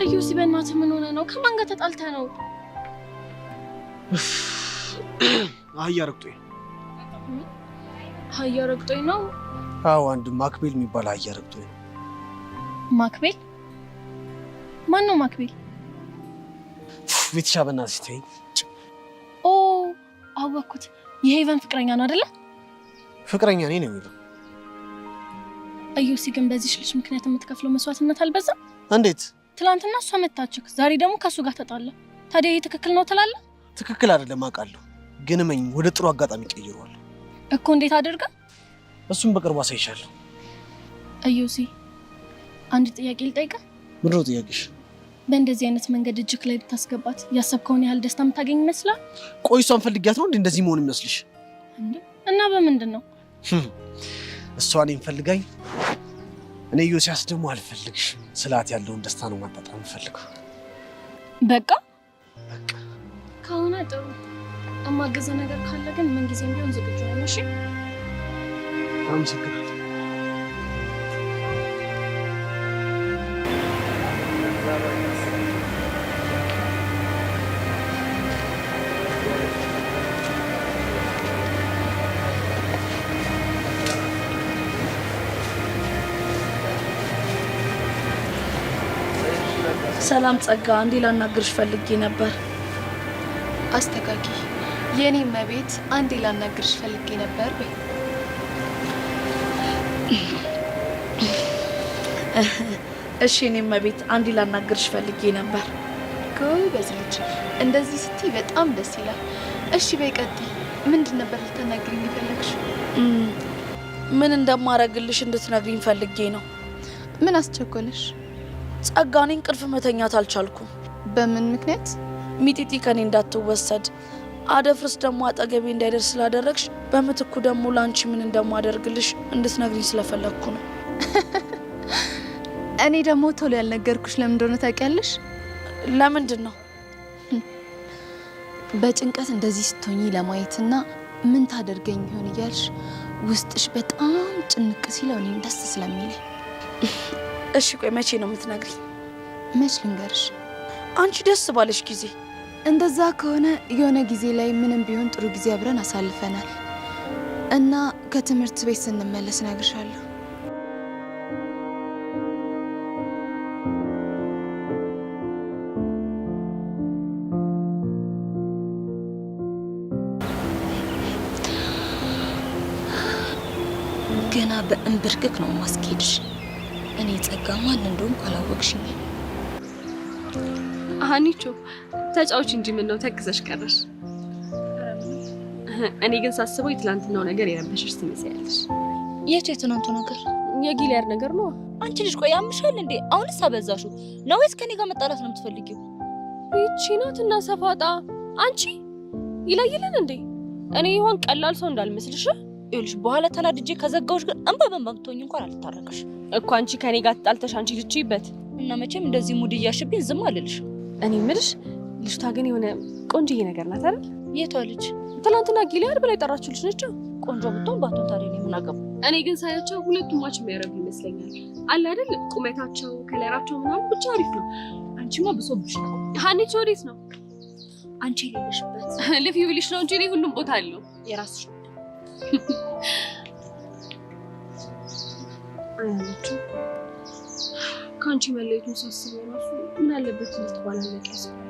እዩሲ በእናትህ ምን ሆነ ነው? ከማን ጋር ተጣልተህ ነው? አህያ ረግጦኝ። አህያ ረግጦኝ ነው? አዎ አንድ ማክቤል የሚባል አህያ ረግጦኝ ነው። ማክቤል? ማን ነው ማክቤል? ቤትሻ በእናትሽ ተይኝ። ኦ አወኩት። የሄቨን ፍቅረኛ ነው አይደለ? ፍቅረኛ ነኝ ነው የሚለው። እዩሲ ግን በዚህ ልጅ ምክንያት የምትከፍለው መስዋዕትነት አልበዛም? እንዴት? ትናንትና እሷ መታችክ፣ ዛሬ ደግሞ ከሱ ጋር ተጣላ። ታዲያ ይሄ ትክክል ነው ትላለህ? ትክክል አይደለም አውቃለሁ፣ ግን እመኝ ወደ ጥሩ አጋጣሚ ቀይሯል እኮ። እንዴት አድርጋ? እሱም በቅርቡ አሳይሻለሁ። እዩሲ አንድ ጥያቄ ልጠይቅህ። ምንድን ነው ጥያቄሽ? በእንደዚህ አይነት መንገድ እጅክ ላይ ብታስገባት ያሰብከውን ያህል ደስታ የምታገኝ ይመስላል? ቆይ እሷን ፈልጊያት ነው እንዴ እንደዚህ መሆን ይመስልሽ? እና በምንድን ነው? እሷ እኔን ፈልጋኝ፣ እኔ ዮሲያስ ደግሞ አልፈልግሽ። ስላት ያለውን ደስታ ነው ማጣጣም ፈልገው። በቃ ከሆነ ጥሩ። እማገዘ ነገር ካለ ግን ምን ጊዜም ቢሆን ዝግጁ ነኝ። እሺ አመሰግናለሁ። ሰላም ጸጋ፣ አንዴ ላናግርሽ ፈልጌ ነበር። አስተካኪ። የኔ መቤት አንዴ ላናግርሽ ፈልጌ ነበር። እሺ የኔ መቤት አንዴ ላናግርሽ ፈልጌ ነበር። ጎበዝ ልጅ፣ እንደዚህ ስትይ በጣም ደስ ይላል። እሺ በይ ቀጥይ። ምንድን ነበር ልትናገሪኝ የፈለግሽው? ምን እንደማረግልሽ እንድትነግሪኝ ፈልጌ ነው። ምን አስቸኮለሽ? ጸጋ፣ እኔ እንቅልፍ መተኛት አልቻልኩም። በምን ምክንያት? ሚጢጢ ከኔ እንዳትወሰድ፣ አደፍርስ ደግሞ አጠገቤ እንዳይደርስ ስላደረግሽ፣ በምትኩ ደግሞ ላንቺ ምን እንደማደርግልሽ እንድትነግሪኝ ስለፈለግኩ ነው። እኔ ደግሞ ቶሎ ያልነገርኩሽ ለምን እንደሆነ ታውቂያለሽ? ለምንድን ነው? በጭንቀት እንደዚህ ስትሆኚ ለማየትና ምን ታደርገኝ ይሆን እያልሽ ውስጥሽ በጣም ጭንቅ ሲለው እኔም ደስ ስለሚለኝ። እሺ ቆይ መቼ ነው የምትነግሪኝ? መች ልንገርሽ? አንቺ ደስ ባለሽ ጊዜ። እንደዛ ከሆነ የሆነ ጊዜ ላይ ምንም ቢሆን ጥሩ ጊዜ አብረን አሳልፈናል እና ከትምህርት ቤት ስንመለስ እነግርሻለሁ። ገና በእንብርክክ ነው ማስኬድሽ። እኔ ጸጋ ማን እንደሆንኩ አላወቅሽኝ። ሀኒቾ ተጫዎች እንጂ ምን ነው ተክዘሽ ቀረሽ? እኔ ግን ሳስበው የትላንትናው ነገር የረበሽሽ ትመስያለሽ። የት የትናንቱ ነገር? የጊሊያድ ነገር ነው። አንቺ ልጅ ቆይ ያምሻል እንዴ? አሁንስ አበዛሽው ነው ወይስ ከኔ ጋር መጣላት ነው የምትፈልጊው? ይቺ ናትና ሰፋጣ አንቺ ይለይልን እንዴ? እኔ ይሆን ቀላል ሰው እንዳልመስልሽ። ይኸውልሽ በኋላ ተናድጄ ከዘጋውሽ ግን እንባ በመብቶኝ እንኳን አልታረቀሽ እኮ። አንቺ ከኔ ጋር ተጣልተሽ አንቺ ልትይበት እና መቼም እንደዚህ ሙድ እያሽብኝ ዝም አልልሽ። እኔ ምልሽ ልጅቷ ግን የሆነ ቆንጆዬ ነገር ናት አይደል? የቷ ልጅ? ትናንትና ጊሊያድ ብላ የጠራችው ልጅ ነች። ቆንጆ ብትሆን ባትሆን ታዲያ እኔ ምን አገባኝ? እኔ ግን ሳያቸው ሁለቱም ማች የሚያደርጉ ይመስለኛል። አለ አይደል? ቁመታቸው፣ ከለራቸው ምናምን ብቻ አሪፍ ነው። አንቺማ ብሶብሽ ነው። ሀኒቾ ወዴት ነው? አንቺ የሌለሽበት ልፊ ብልሽ ነው እንጂ እኔ ሁሉም ቦታ አለው የራስሽ። አይናቹ ከአንቺ መለየቱን ሳስበው ራሱ ምን አለበት ትምህርት ባላለቀ ያስባል።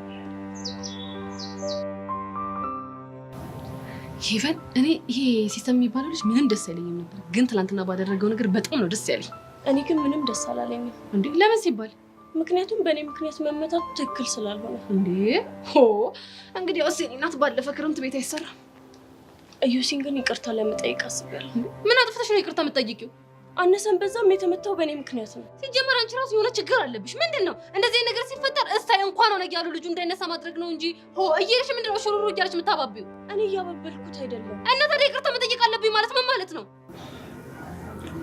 ሄቨን፣ እኔ ይሄ ሲስተም የሚባለው ልጅ ምንም ደስ አይለኝም ነበር፣ ግን ትናንትና ባደረገው ነገር በጣም ነው ደስ ያለኝ። እኔ ግን ምንም ደስ አላለኝም። እንዴ? ለምን ሲባል? ምክንያቱም በእኔ ምክንያት መመታቱ ትክክል ስላልሆነ። እንዴ? ሆ እንግዲህ ወሰኔ እናት ባለፈ ክረምት ቤት አይሰራም። እዩሲን ግን ይቅርታ ለመጠየቅ አስቤያለሁ። ምን አጥፍተሽ ነው ይቅርታ የምትጠይቂው? አነሰን በዛም የተመታው በእኔ ምክንያት ነው። ሲጀመር አንቺ ራሱ የሆነ ችግር አለብሽ። ምንድን ነው እንደዚህ ነገር ሲፈጠር እስታይ እንኳን ሆነ ያሉ ልጁ እንዳይነሳ ማድረግ ነው እንጂ ሆ እየሄድሽ ምንድን ነው ሹሩሩ እያለሽ የምታባቢው? እኔ እያባበልኩት አይደለም። እና ታዲያ ይቅርታ መጠየቅ አለብኝ ማለት ምን ማለት ነው?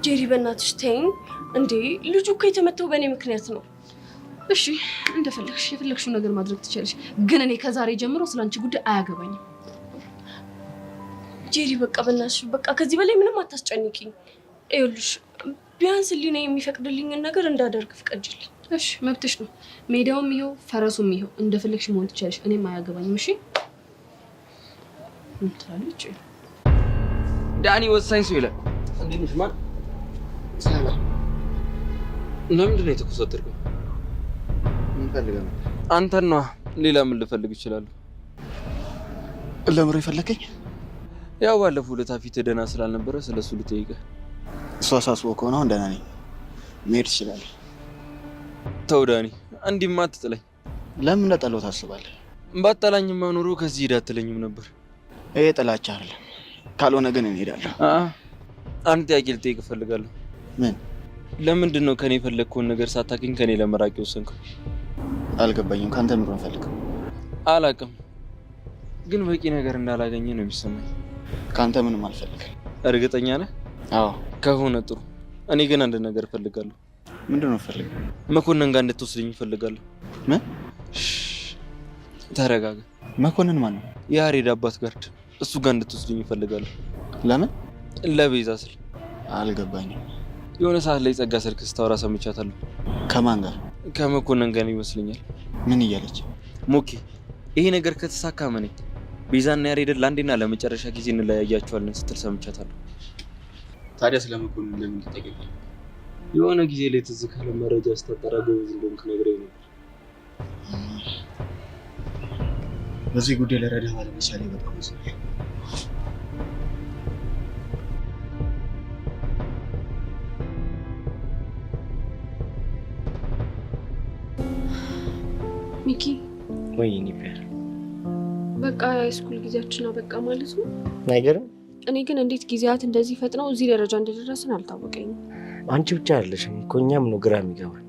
ጄሪ በእናትሽ ተይኝ። እንዴ ልጁ እኮ የተመታው በእኔ ምክንያት ነው። እሺ እንደፈለግሽ የፈለግሽውን ነገር ማድረግ ትችላለሽ፣ ግን እኔ ከዛሬ ጀምሮ ስላንቺ ጉዳይ አያገባኝም። ጄሪ በቃ በእናትሽ በቃ ከዚህ በላይ ምንም አታስጨንቂኝ። ይኸውልሽ ቢያንስ ሊና የሚፈቅድልኝን ነገር እንዳደርግ ፍቀጅልኝ። እሺ መብትሽ ነው። ሜዳውም ይሄው ፈረሱም ይሄው እንደፈለግሽ መሆን ትችያለሽ። እኔም አያገባኝም። እሺ እንታለች ዳኒ ወሳኝ ሰው ይላል። እንዴት ነሽ ማን? ሰላም። ለምንድን ነው የተኮሳተርከው? ምን ፈልገህ ነው? አንተን ነዋ። ሌላ ምን ልፈልግ እችላለሁ? ለምሮ የፈለከኝ? ያው ባለፈው ዕለት ፊትህ ደህና ስላልነበረ ስለሱ ልጠይቅህ። እሱ አሳስቦ ከሆነ አሁን ደህና ነኝ። መሄድ ትችላለህ። ተው ዳኒ፣ እንዲህማ አትጥለኝ። ለምን እንደጠለው ታስባለህ? ባጠላኝማ ኖሮ ከዚህ ሂድ አትለኝም ነበር። ይሄ ጥላቻ አይደለም። ካልሆነ ግን እንሄዳለን። አንድ ጥያቄ ልጠይቅ እፈልጋለሁ። ምን? ለምንድን ነው ከኔ የፈለግከውን ነገር ሳታገኝ ከኔ ለመራቅ የወሰንከው? አልገባኝም። ካንተ ምን ፈልገው? አላውቅም፣ ግን በቂ ነገር እንዳላገኘ ነው የሚሰማኝ። ካንተ ምንም አልፈልግም። እርግጠኛ ነህ? አዎ። ከሆነ ጥሩ። እኔ ግን አንድ ነገር እፈልጋለሁ። ምንድን ነው ፈልገው? መኮንን ጋር እንድትወስደኝ እፈልጋለሁ። ምን? ተረጋጋ። መኮንን ማን ነው? የያሬድ አባት ጋርድ። እሱ ጋር እንድትወስደኝ እፈልጋለሁ። ለምን? ለቤዛ ስል። አልገባኝም። የሆነ ሰዓት ላይ ጸጋ ስልክ ስታወራ ሰምቻታለሁ። ከማን ጋር? ከመኮንን ጋር ይመስለኛል። ምን እያለች? ሞኬ፣ ይሄ ነገር ከተሳካ መነኝ ቤዛና ያሬድን ለአንዴና ለመጨረሻ ጊዜ እንለያያቸዋለን ስትል ሰምቻታለሁ። ታዲያ ስለመኮንን ለምን ትጠይቃለህ? የሆነ ጊዜ ላይ ትዝ ካለ መረጃ ስታጠራ ጎበዝ እንደሆንክ ነግረኝ ነበር። በዚህ ጉዳይ ልረዳህ ባለመቻሌ በጣም አዝናለሁ። ሚኪ ወይ ኒበር በቃ የስኩል ጊዜያችን አበቃ ማለት ነው። አይገርም? እኔ ግን እንዴት ጊዜያት እንደዚህ ፈጥነው እዚህ ደረጃ እንደደረስን አልታወቀኝም። አንቺ ብቻ አይደለሽም እኮ እኛም ነው ግራ የሚገባን።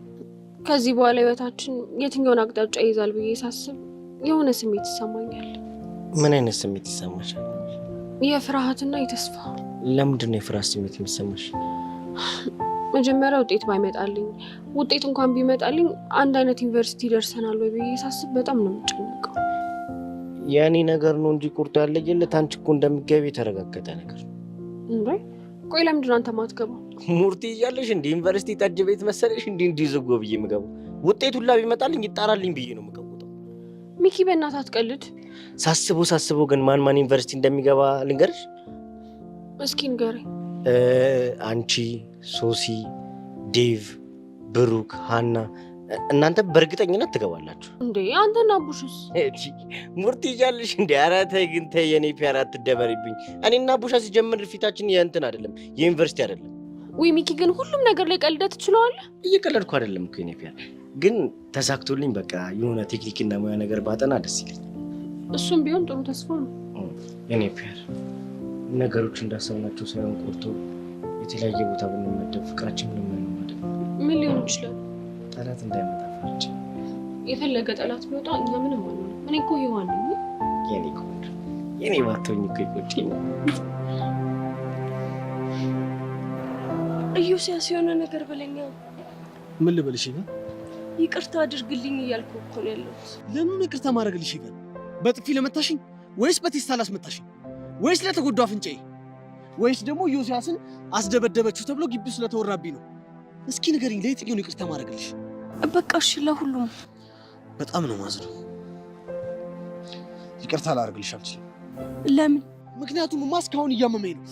ከዚህ በኋላ ህይወታችን የትኛውን አቅጣጫ ይይዛል ብዬ ሳስብ የሆነ ስሜት ይሰማኛል። ምን አይነት ስሜት ይሰማሻል? የፍርሃትና የተስፋ። ለምንድን ነው የፍርሃት ስሜት የሚሰማሽ? መጀመሪያ ውጤት ባይመጣልኝ፣ ውጤት እንኳን ቢመጣልኝ አንድ አይነት ዩኒቨርሲቲ ደርሰናል ወይ ብዬ ሳስብ በጣም ነው የምጨነቀው። ያኔ ነገር ነው እንጂ ቁርጥ ያለየለት አንቺ እኮ እንደምትገቢ የተረጋገጠ ነገር ነው። እንዴ ቆይ ለምንድን ነው አንተ ማትገባው? ሙርቲ እያለሽ እንደ ዩኒቨርሲቲ ጠጅ ቤት መሰለሽ እንዲህ ዝጎ ብዬ የምገባው? ውጤት ሁላ ቢመጣልኝ ይጣራልኝ ብዬ ነው የምገቡጠው። ሚኪ በእናትህ አትቀልድ። ሳስበው ግን ማን ዩኒቨርሲቲ እንደሚገባ ልንገርሽ? እስኪ ንገረኝ። አንቺ፣ ሶሲ፣ ዴቭ፣ ብሩክ፣ ሃና እናንተ በእርግጠኝነት ትገባላችሁ። እንዴ አንተና አቡሽስ? ሙርቲ ይያልሽ እንዴ? ኧረ ተይ ግን ተይ፣ የኔ ፒያር አትደበሪብኝ። እኔና አቡሻ ሲጀምር ፊታችን የእንትን አይደለም የዩኒቨርሲቲ አይደለም። ወይ ሚኪ ግን ሁሉም ነገር ላይ ቀልደህ ትችላለህ። እየቀለድኩ አይደለም እኮ የኔ ፒያር፣ ግን ተሳክቶልኝ በቃ የሆነ ቴክኒክና ሙያ ነገር ባጠና ደስ ይለኛል። እሱም ቢሆን ጥሩ ተስፋ ነው የኔ ፒያር። ነገሮች እንዳሰብናቸው ሳይሆን ቆርቶ የተለያየ ቦታ ብንመደብ ፍቅራችን ምን ማለት ነው? ምን ሊሆን ይችላል? ጠላት እንዳይመጣ ፈርቼ። የፈለገ ጠላት ቢወጣ እኛ ምንም አንሆንም። እኔ እኮ ሔዋን ነኝ። የኔ ቆንጆ፣ የኔ ባትሆኝ እኮ ይቆጭኝ። ኢዮስያስ የሆነ ነገር በለኛ። ምን ልበልሽ ይበል? ይቅርታ አድርግልኝ እያልኩ እኮ ነው ያለሁት። ለምን ይቅርታ ማድረግልሽ ይበል? በጥፊ ለመታሽኝ ወይስ በቴስታ ላስመታሽኝ ወይስ ለተጎዳው አፍንጫዬ ወይስ ደግሞ ኢዮስያስን አስደበደበችው ተብሎ ግቢው ስለተወራብኝ ነው? እስኪ ንገሪኝ፣ ለየትኛው ነው ይቅርታ ማድረግልሽ? በቃ እሺ፣ ለሁሉም። በጣም ነው ማዝነው። ይቅርታ ላደርግልሽ አልችልም። ለምን? ምክንያቱም እስካሁን እያመመኝ ነው።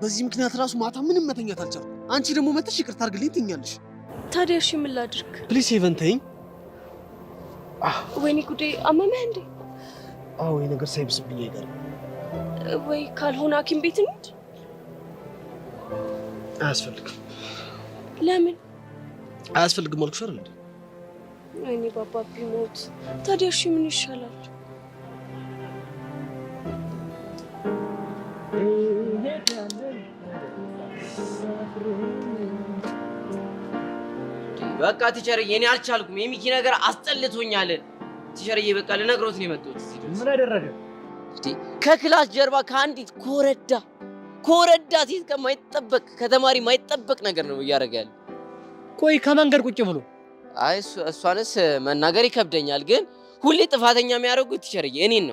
በዚህ ምክንያት ራሱ ማታ ምንም መተኛት አልቻልኩም። አንቺ ደግሞ መተሽ ይቅርታ አድርግልኝ ትኛለሽ። ታዲያ እሺ ምን ላድርግ? ፕሊስ ሄቨን ተይኝ። ወይኔ ጉዴ፣ አመመህ እንዴ? አዎ፣ ይሄ ነገር ሳይብስብኝ አይቀርም። ወይ ካልሆነ ሐኪም ቤት እንሂድ። አያስፈልግም። ለምን አያስፈልግም አልኩሽ አይደል እንዴ? ወይኔ ባባ ቢሞት። ታዲያ እሺ ምን ይሻላል? በቃ ቲቸርዬ፣ እኔ አልቻልኩም። የሚኪ ነገር አስጠልቶኛል። ቲቸርዬ በቃ ልነግሮት ነው የመጣሁት። ምን አደረገ? ከክላስ ጀርባ ከአንዲት ኮረዳ ሴት ከማይጠበቅ ከተማሪ ማይጠበቅ ነገር ነው እያደረገ ያለ። ቆይ ከመንገድ ቁጭ ብሎ? አይ እሷንስ መናገር ይከብደኛል፣ ግን ሁሌ ጥፋተኛ የሚያደርጉት ቲቸርዬ እኔን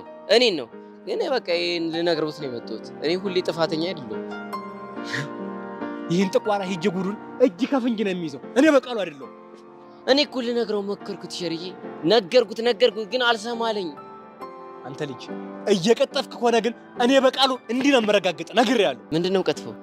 ነው። ግን በቃ ይሄን ልነግሮት ነው የመጣሁት። እኔ ሁሌ ጥፋተኛ አይደለሁም። ይህን ጥቋራ ሂጅ ጉዱን እጅ ከፍንጅ ነው የሚይዘው። እኔ በቃሉ አይደለሁም። እኔ እኮ ልነግረው ሞከርኩት ሸርዬ፣ ነገርኩት ግን አልሰማለኝ። አንተ ልጅ እየቀጠፍክ ከሆነ ግን እኔ በቃሉ እንዲህ ነው የምረጋግጥ። ነግሬሃለሁ። ምንድን ነው ቀጥፈው?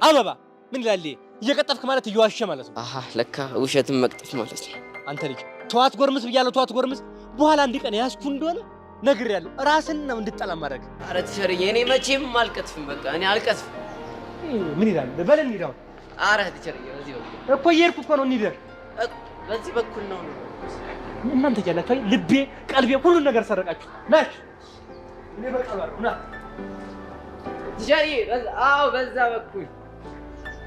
አበባ ምን ይላል? እየቀጠፍክ ማለት እየዋሸ ማለት ነው። አሃ ለካ ውሸትም መቅጠፍ ማለት ነው። አንተ ልጅ ተዋት ጎርምስ ብያለሁ፣ ተዋት ጎርምስ። በኋላ አንድ ቀን ያዝኩ እንደሆነ ነግሬሃለሁ። ራስን ነው እንድጠላ ማድረግ። ኧረ ሸርዬ እኔ መቼም አልቀጥፍም። በቃ እኔ አልቀጥፍም። ምን ይላል? በል እንሂድ አሁን። ኧረ ሸርዬ በዚህ በኩል እኮ እየሄድኩ እኮ ነው። እንሂድ። በዚህ በኩል ነው። እናንተ ያላችሁ ልቤ ቀልቤ ሁሉን ነገር ሰረቃችሁ ናችሁ። እኔ በቃሉ አይደል ና ሸርዬ። አዎ በዛ በኩል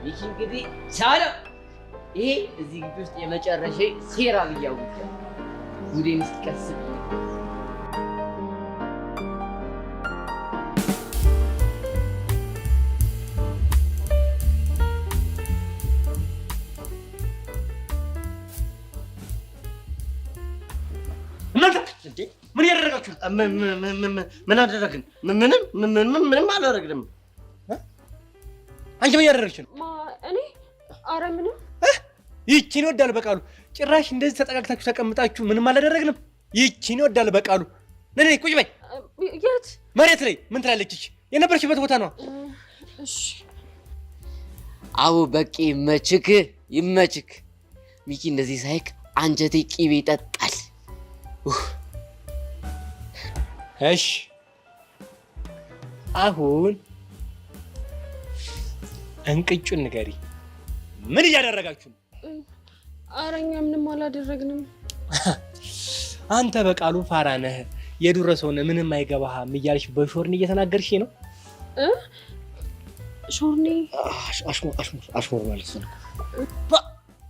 ይህ እንግዲህ ቻለ። ይሄ እዚህ ግቢ ውስጥ የመጨረሻ ሴራ ብያውቅ ጉዴን እስኪቀስብ እንዴ ምን ያደረጋችሁ? ምን አደረግን? ምንም አላደረግንም። አንቺ ምን ያደረግሽ ነው? እኔ ኧረ ምንም። ይቺን ይወዳል በቃሉ። ጭራሽ እንደዚህ ተጠጋግታችሁ ተቀምጣችሁ ምንም አላደረግንም። ይቺን ይወዳል በቃሉ። ነይ ቁጭ በይ። የት? መሬት ላይ ምን ትላለች? እቺ የነበረችበት ቦታ ነው። እሺ አዎ በቂ ይመችክ። ሚኪ እንደዚህ ሳይክ አንጀቴ ቂቤ ይጠጣል። እሺ አሁን እንቅጩን ንገሪ። ምን እያደረጋችሁ ነው? ኧረ እኛ ምንም አላደረግንም። አንተ በቃሉ ፋራ ነህ፣ የዱረ ሰው ነህ፣ ምንም አይገባህም እያልሽ በሾርኒ እየተናገርሽ ነው። ሾርኒ አሽሙር ማለት ነው።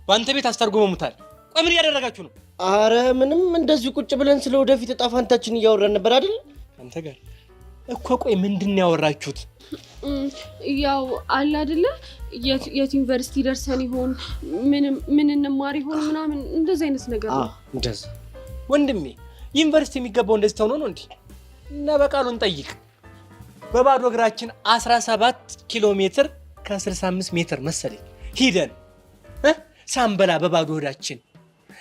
በአንተ ቤት አስተርጉመሙታል። ቆይ ምን እያደረጋችሁ ነው? አረ ምንም፣ እንደዚህ ቁጭ ብለን ስለ ወደፊት እጣ ፈንታችን እያወራን ነበር አይደል? አንተ ጋር እኮ ቆይ ምንድን ነው ያወራችሁት? ያው አለ አይደለ የት ዩኒቨርሲቲ ደርሰን ይሆን ምን እንማር ይሆን ምናምን እንደዚህ አይነት ነገር ነው። እንደዛ ወንድሜ ዩኒቨርሲቲ የሚገባው እንደዚህ ተሆኖ ነው እንዴ? እና በቃሉን ጠይቅ። በባዶ እግራችን 17 ኪሎ ሜትር ከ65 ሜትር መሰለኝ ሂደን ሳንበላ በባዶ ሆዳችን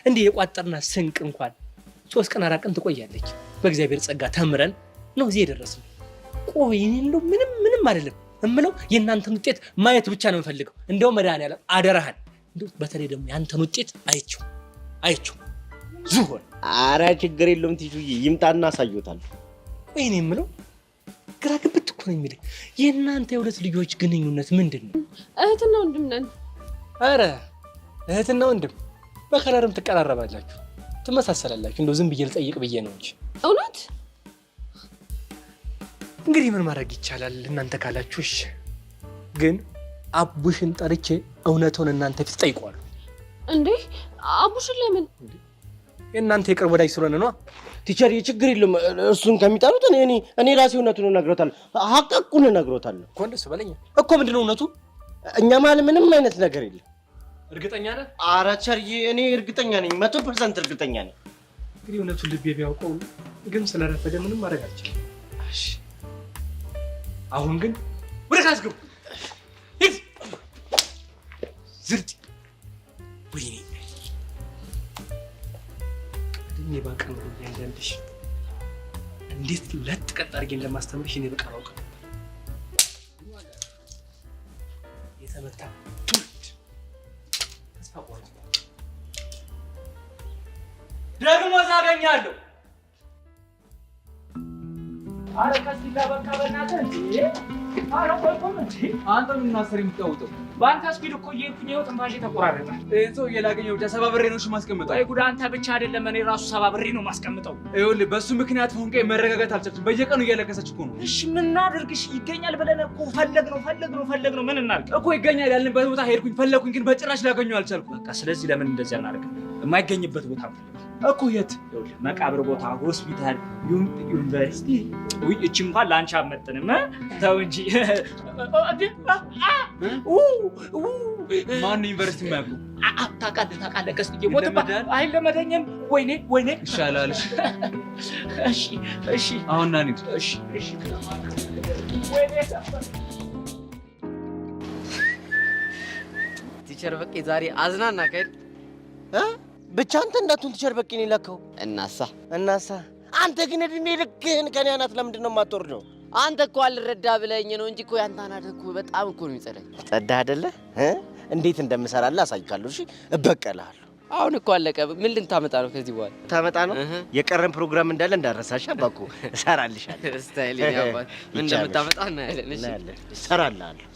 እንዲህ የቋጠርና ስንቅ እንኳን 3 ቀን 4 ቀን ትቆያለች። በእግዚአብሔር ጸጋ ተምረን ነው እዚህ የደረስነው። ቆይ እኔ እንደው ምንም አይደለም እምለው የእናንተን ውጤት ማየት ብቻ ነው የምፈልገው። እንደው መድኃኒዓለም አደራህን፣ እንደው በተለይ ደግሞ ያንተን ውጤት አይቼው ዝሆን። አረ ችግር የለውም ቲጁዬ፣ ይምጣና አሳዩታል። ቆይ እኔ የምለው ግራ ግብት እኮ ነው የሚለኝ የእናንተ የሁለት ልጆች ግንኙነት ምንድን ነው? እህትና ወንድም ነን። አረ እህትና ወንድም በከለርም ትቀራረባላችሁ፣ ትመሳሰላላችሁ። እንደው ዝም ብዬ ልጠይቅ ብዬ ነው እንጂ እውነት። እንግዲህ ምን ማድረግ ይቻላል እናንተ ካላችሁ። እሺ ግን አቡሽን ጠርቼ እውነቱን እናንተ ፊት ጠይቀዋለሁ። እንዴ አቡሽን ለምን? የእናንተ የቅርብ ወዳጅ ስለሆነ ነው። ቲቸር ችግር የለም፣ እሱን ከሚጠሩት እኔ ራሴ እውነቱን እነግሮታለሁ። ሀቁን እነግሮታለሁ እኮ። እንደሱ በለኝ እኮ። ምንድን ነው እውነቱ? እኛ ማለት ምንም አይነት ነገር የለም። እርግጠኛ ነህ? ኧረ ቸርዬ እኔ እርግጠኛ ነኝ፣ 100% እርግጠኛ ነኝ። እንግዲህ እውነቱን ልቤ ቢያውቀው ግን ስለረፈደ ምንም ማድረግ አልችልም። እሺ አሁን ግን ወደ ክላስ ግቡ። ሂድ ዝርጥ። ወይኔ እኔ ባቀን ነው ያንዳንድሽ እንዴት ለጥ ቀጥ አድርጌ እንደማስተምርሽ እኔ በቃ አውቀው። የተመታ ደግሞ ሳገኛለሁ። አረ ከዚህ ጋር በቃ በእናትህ እንዴ! አረ ቆይቆም እንዴ! አንተ ምን ማሰር የምትቀውጠው? በአንተ ስፒድ እኮ እየሄድኩኝ ይኸው ትንፋሼ ተቆራረጠ። ይሄን ሰው እየላገኘው ብቻ ሰባብሬ ነው እሺ ማስቀምጠው። ወይ ጉድ! አንተ ብቻ አይደለም እኔ ራሱ ሰባብሬ ነው ማስቀምጠው። ይኸውልህ በሱ ምክንያት ፎንቄ መረጋጋት አልቻለችም። በየቀኑ እያለቀሰች እኮ ነው። እሺ ምን እናድርግ? እሺ ይገኛል ብለን እኮ ፈለግነው ምን እናድርግ እኮ ይገኛል ያልንበት ቦታ ሄድኩኝ ፈለግኩኝ፣ ግን በጭራሽ ላገኘው አልቻልኩም። በቃ ስለዚህ ለምን እንደዚህ እናድርግ? የማይገኝበት ቦታ እኮ የት? መቃብር ቦታ፣ ሆስፒታል፣ ዩኒቨርሲቲ። ውይ እቺ እንኳን ለአንቺ አትመጥንም። ተው እንጂ። ማን ዩኒቨርሲቲ የማያውቁ? ታውቃለህ ቀስዬ ሞትባት አይለመደኝም። ወይኔ ይሻላል። እሺ አሁን ና እንሂድ። እሺ ቲቸር በቂ ዛሬ አዝናና ከል ብቻ አንተ እንዳቱን ቲቸር በቂ ነው ለከው እናሳ አንተ ግን እድሜ ልክህን ከኔ አናት ለምንድን ነው የማትወርደው? አንተ እኮ አልረዳ ብለኝ ነው እንጂ እኮ ያንተ አናት እኮ በጣም እኮ ነው የሚጸዳኝ። ጸዳ አይደለ? እንዴት እንደምሰራልህ አሳይካለሁ። እሺ እበቀልሃለሁ። አሁን እኮ አለቀ። ምን ልታመጣ ነው ከዚህ በኋላ? ታመጣ ነው የቀረን ፕሮግራም እንዳለ እንዳረሳሽ አባኩ እሰራልሻለሁ። ስታይል ያባል ምን እንደምታመጣ እናያለን። እሺ እሰራልሃለሁ።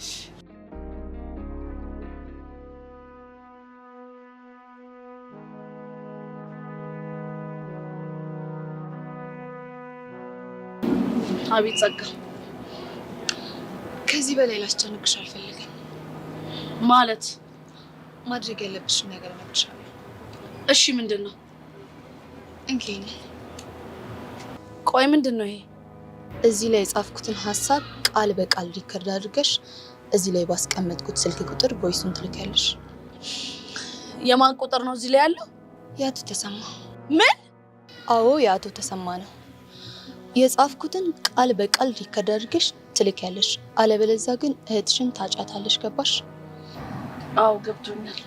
አቤት ጸጋ፣ ከዚህ በላይ ላስጨንቅሽ አልፈልግም። ማለት ማድረግ ያለብሽን ነገር እነግርሻለሁ። እሺ ምንድን ነው? እንኪኝ። ቆይ ምንድን ነው ይሄ? እዚህ ላይ የጻፍኩትን ሀሳብ ቃል በቃል ሪከርድ አድርገሽ እዚህ ላይ ባስቀመጥኩት ስልክ ቁጥር ቮይሱን ትልካለሽ። የማን ቁጥር ነው እዚህ ላይ ያለው? የአቶ ተሰማ። ምን? አዎ የአቶ ተሰማ ነው። የጻፍኩትን ቃል በቃል ሪከርድ አድርገሽ ትልኪያለሽ። አለበለዚያ ግን እህትሽን ታጫታለሽ። ገባሽ? አዎ ገብቶኛል።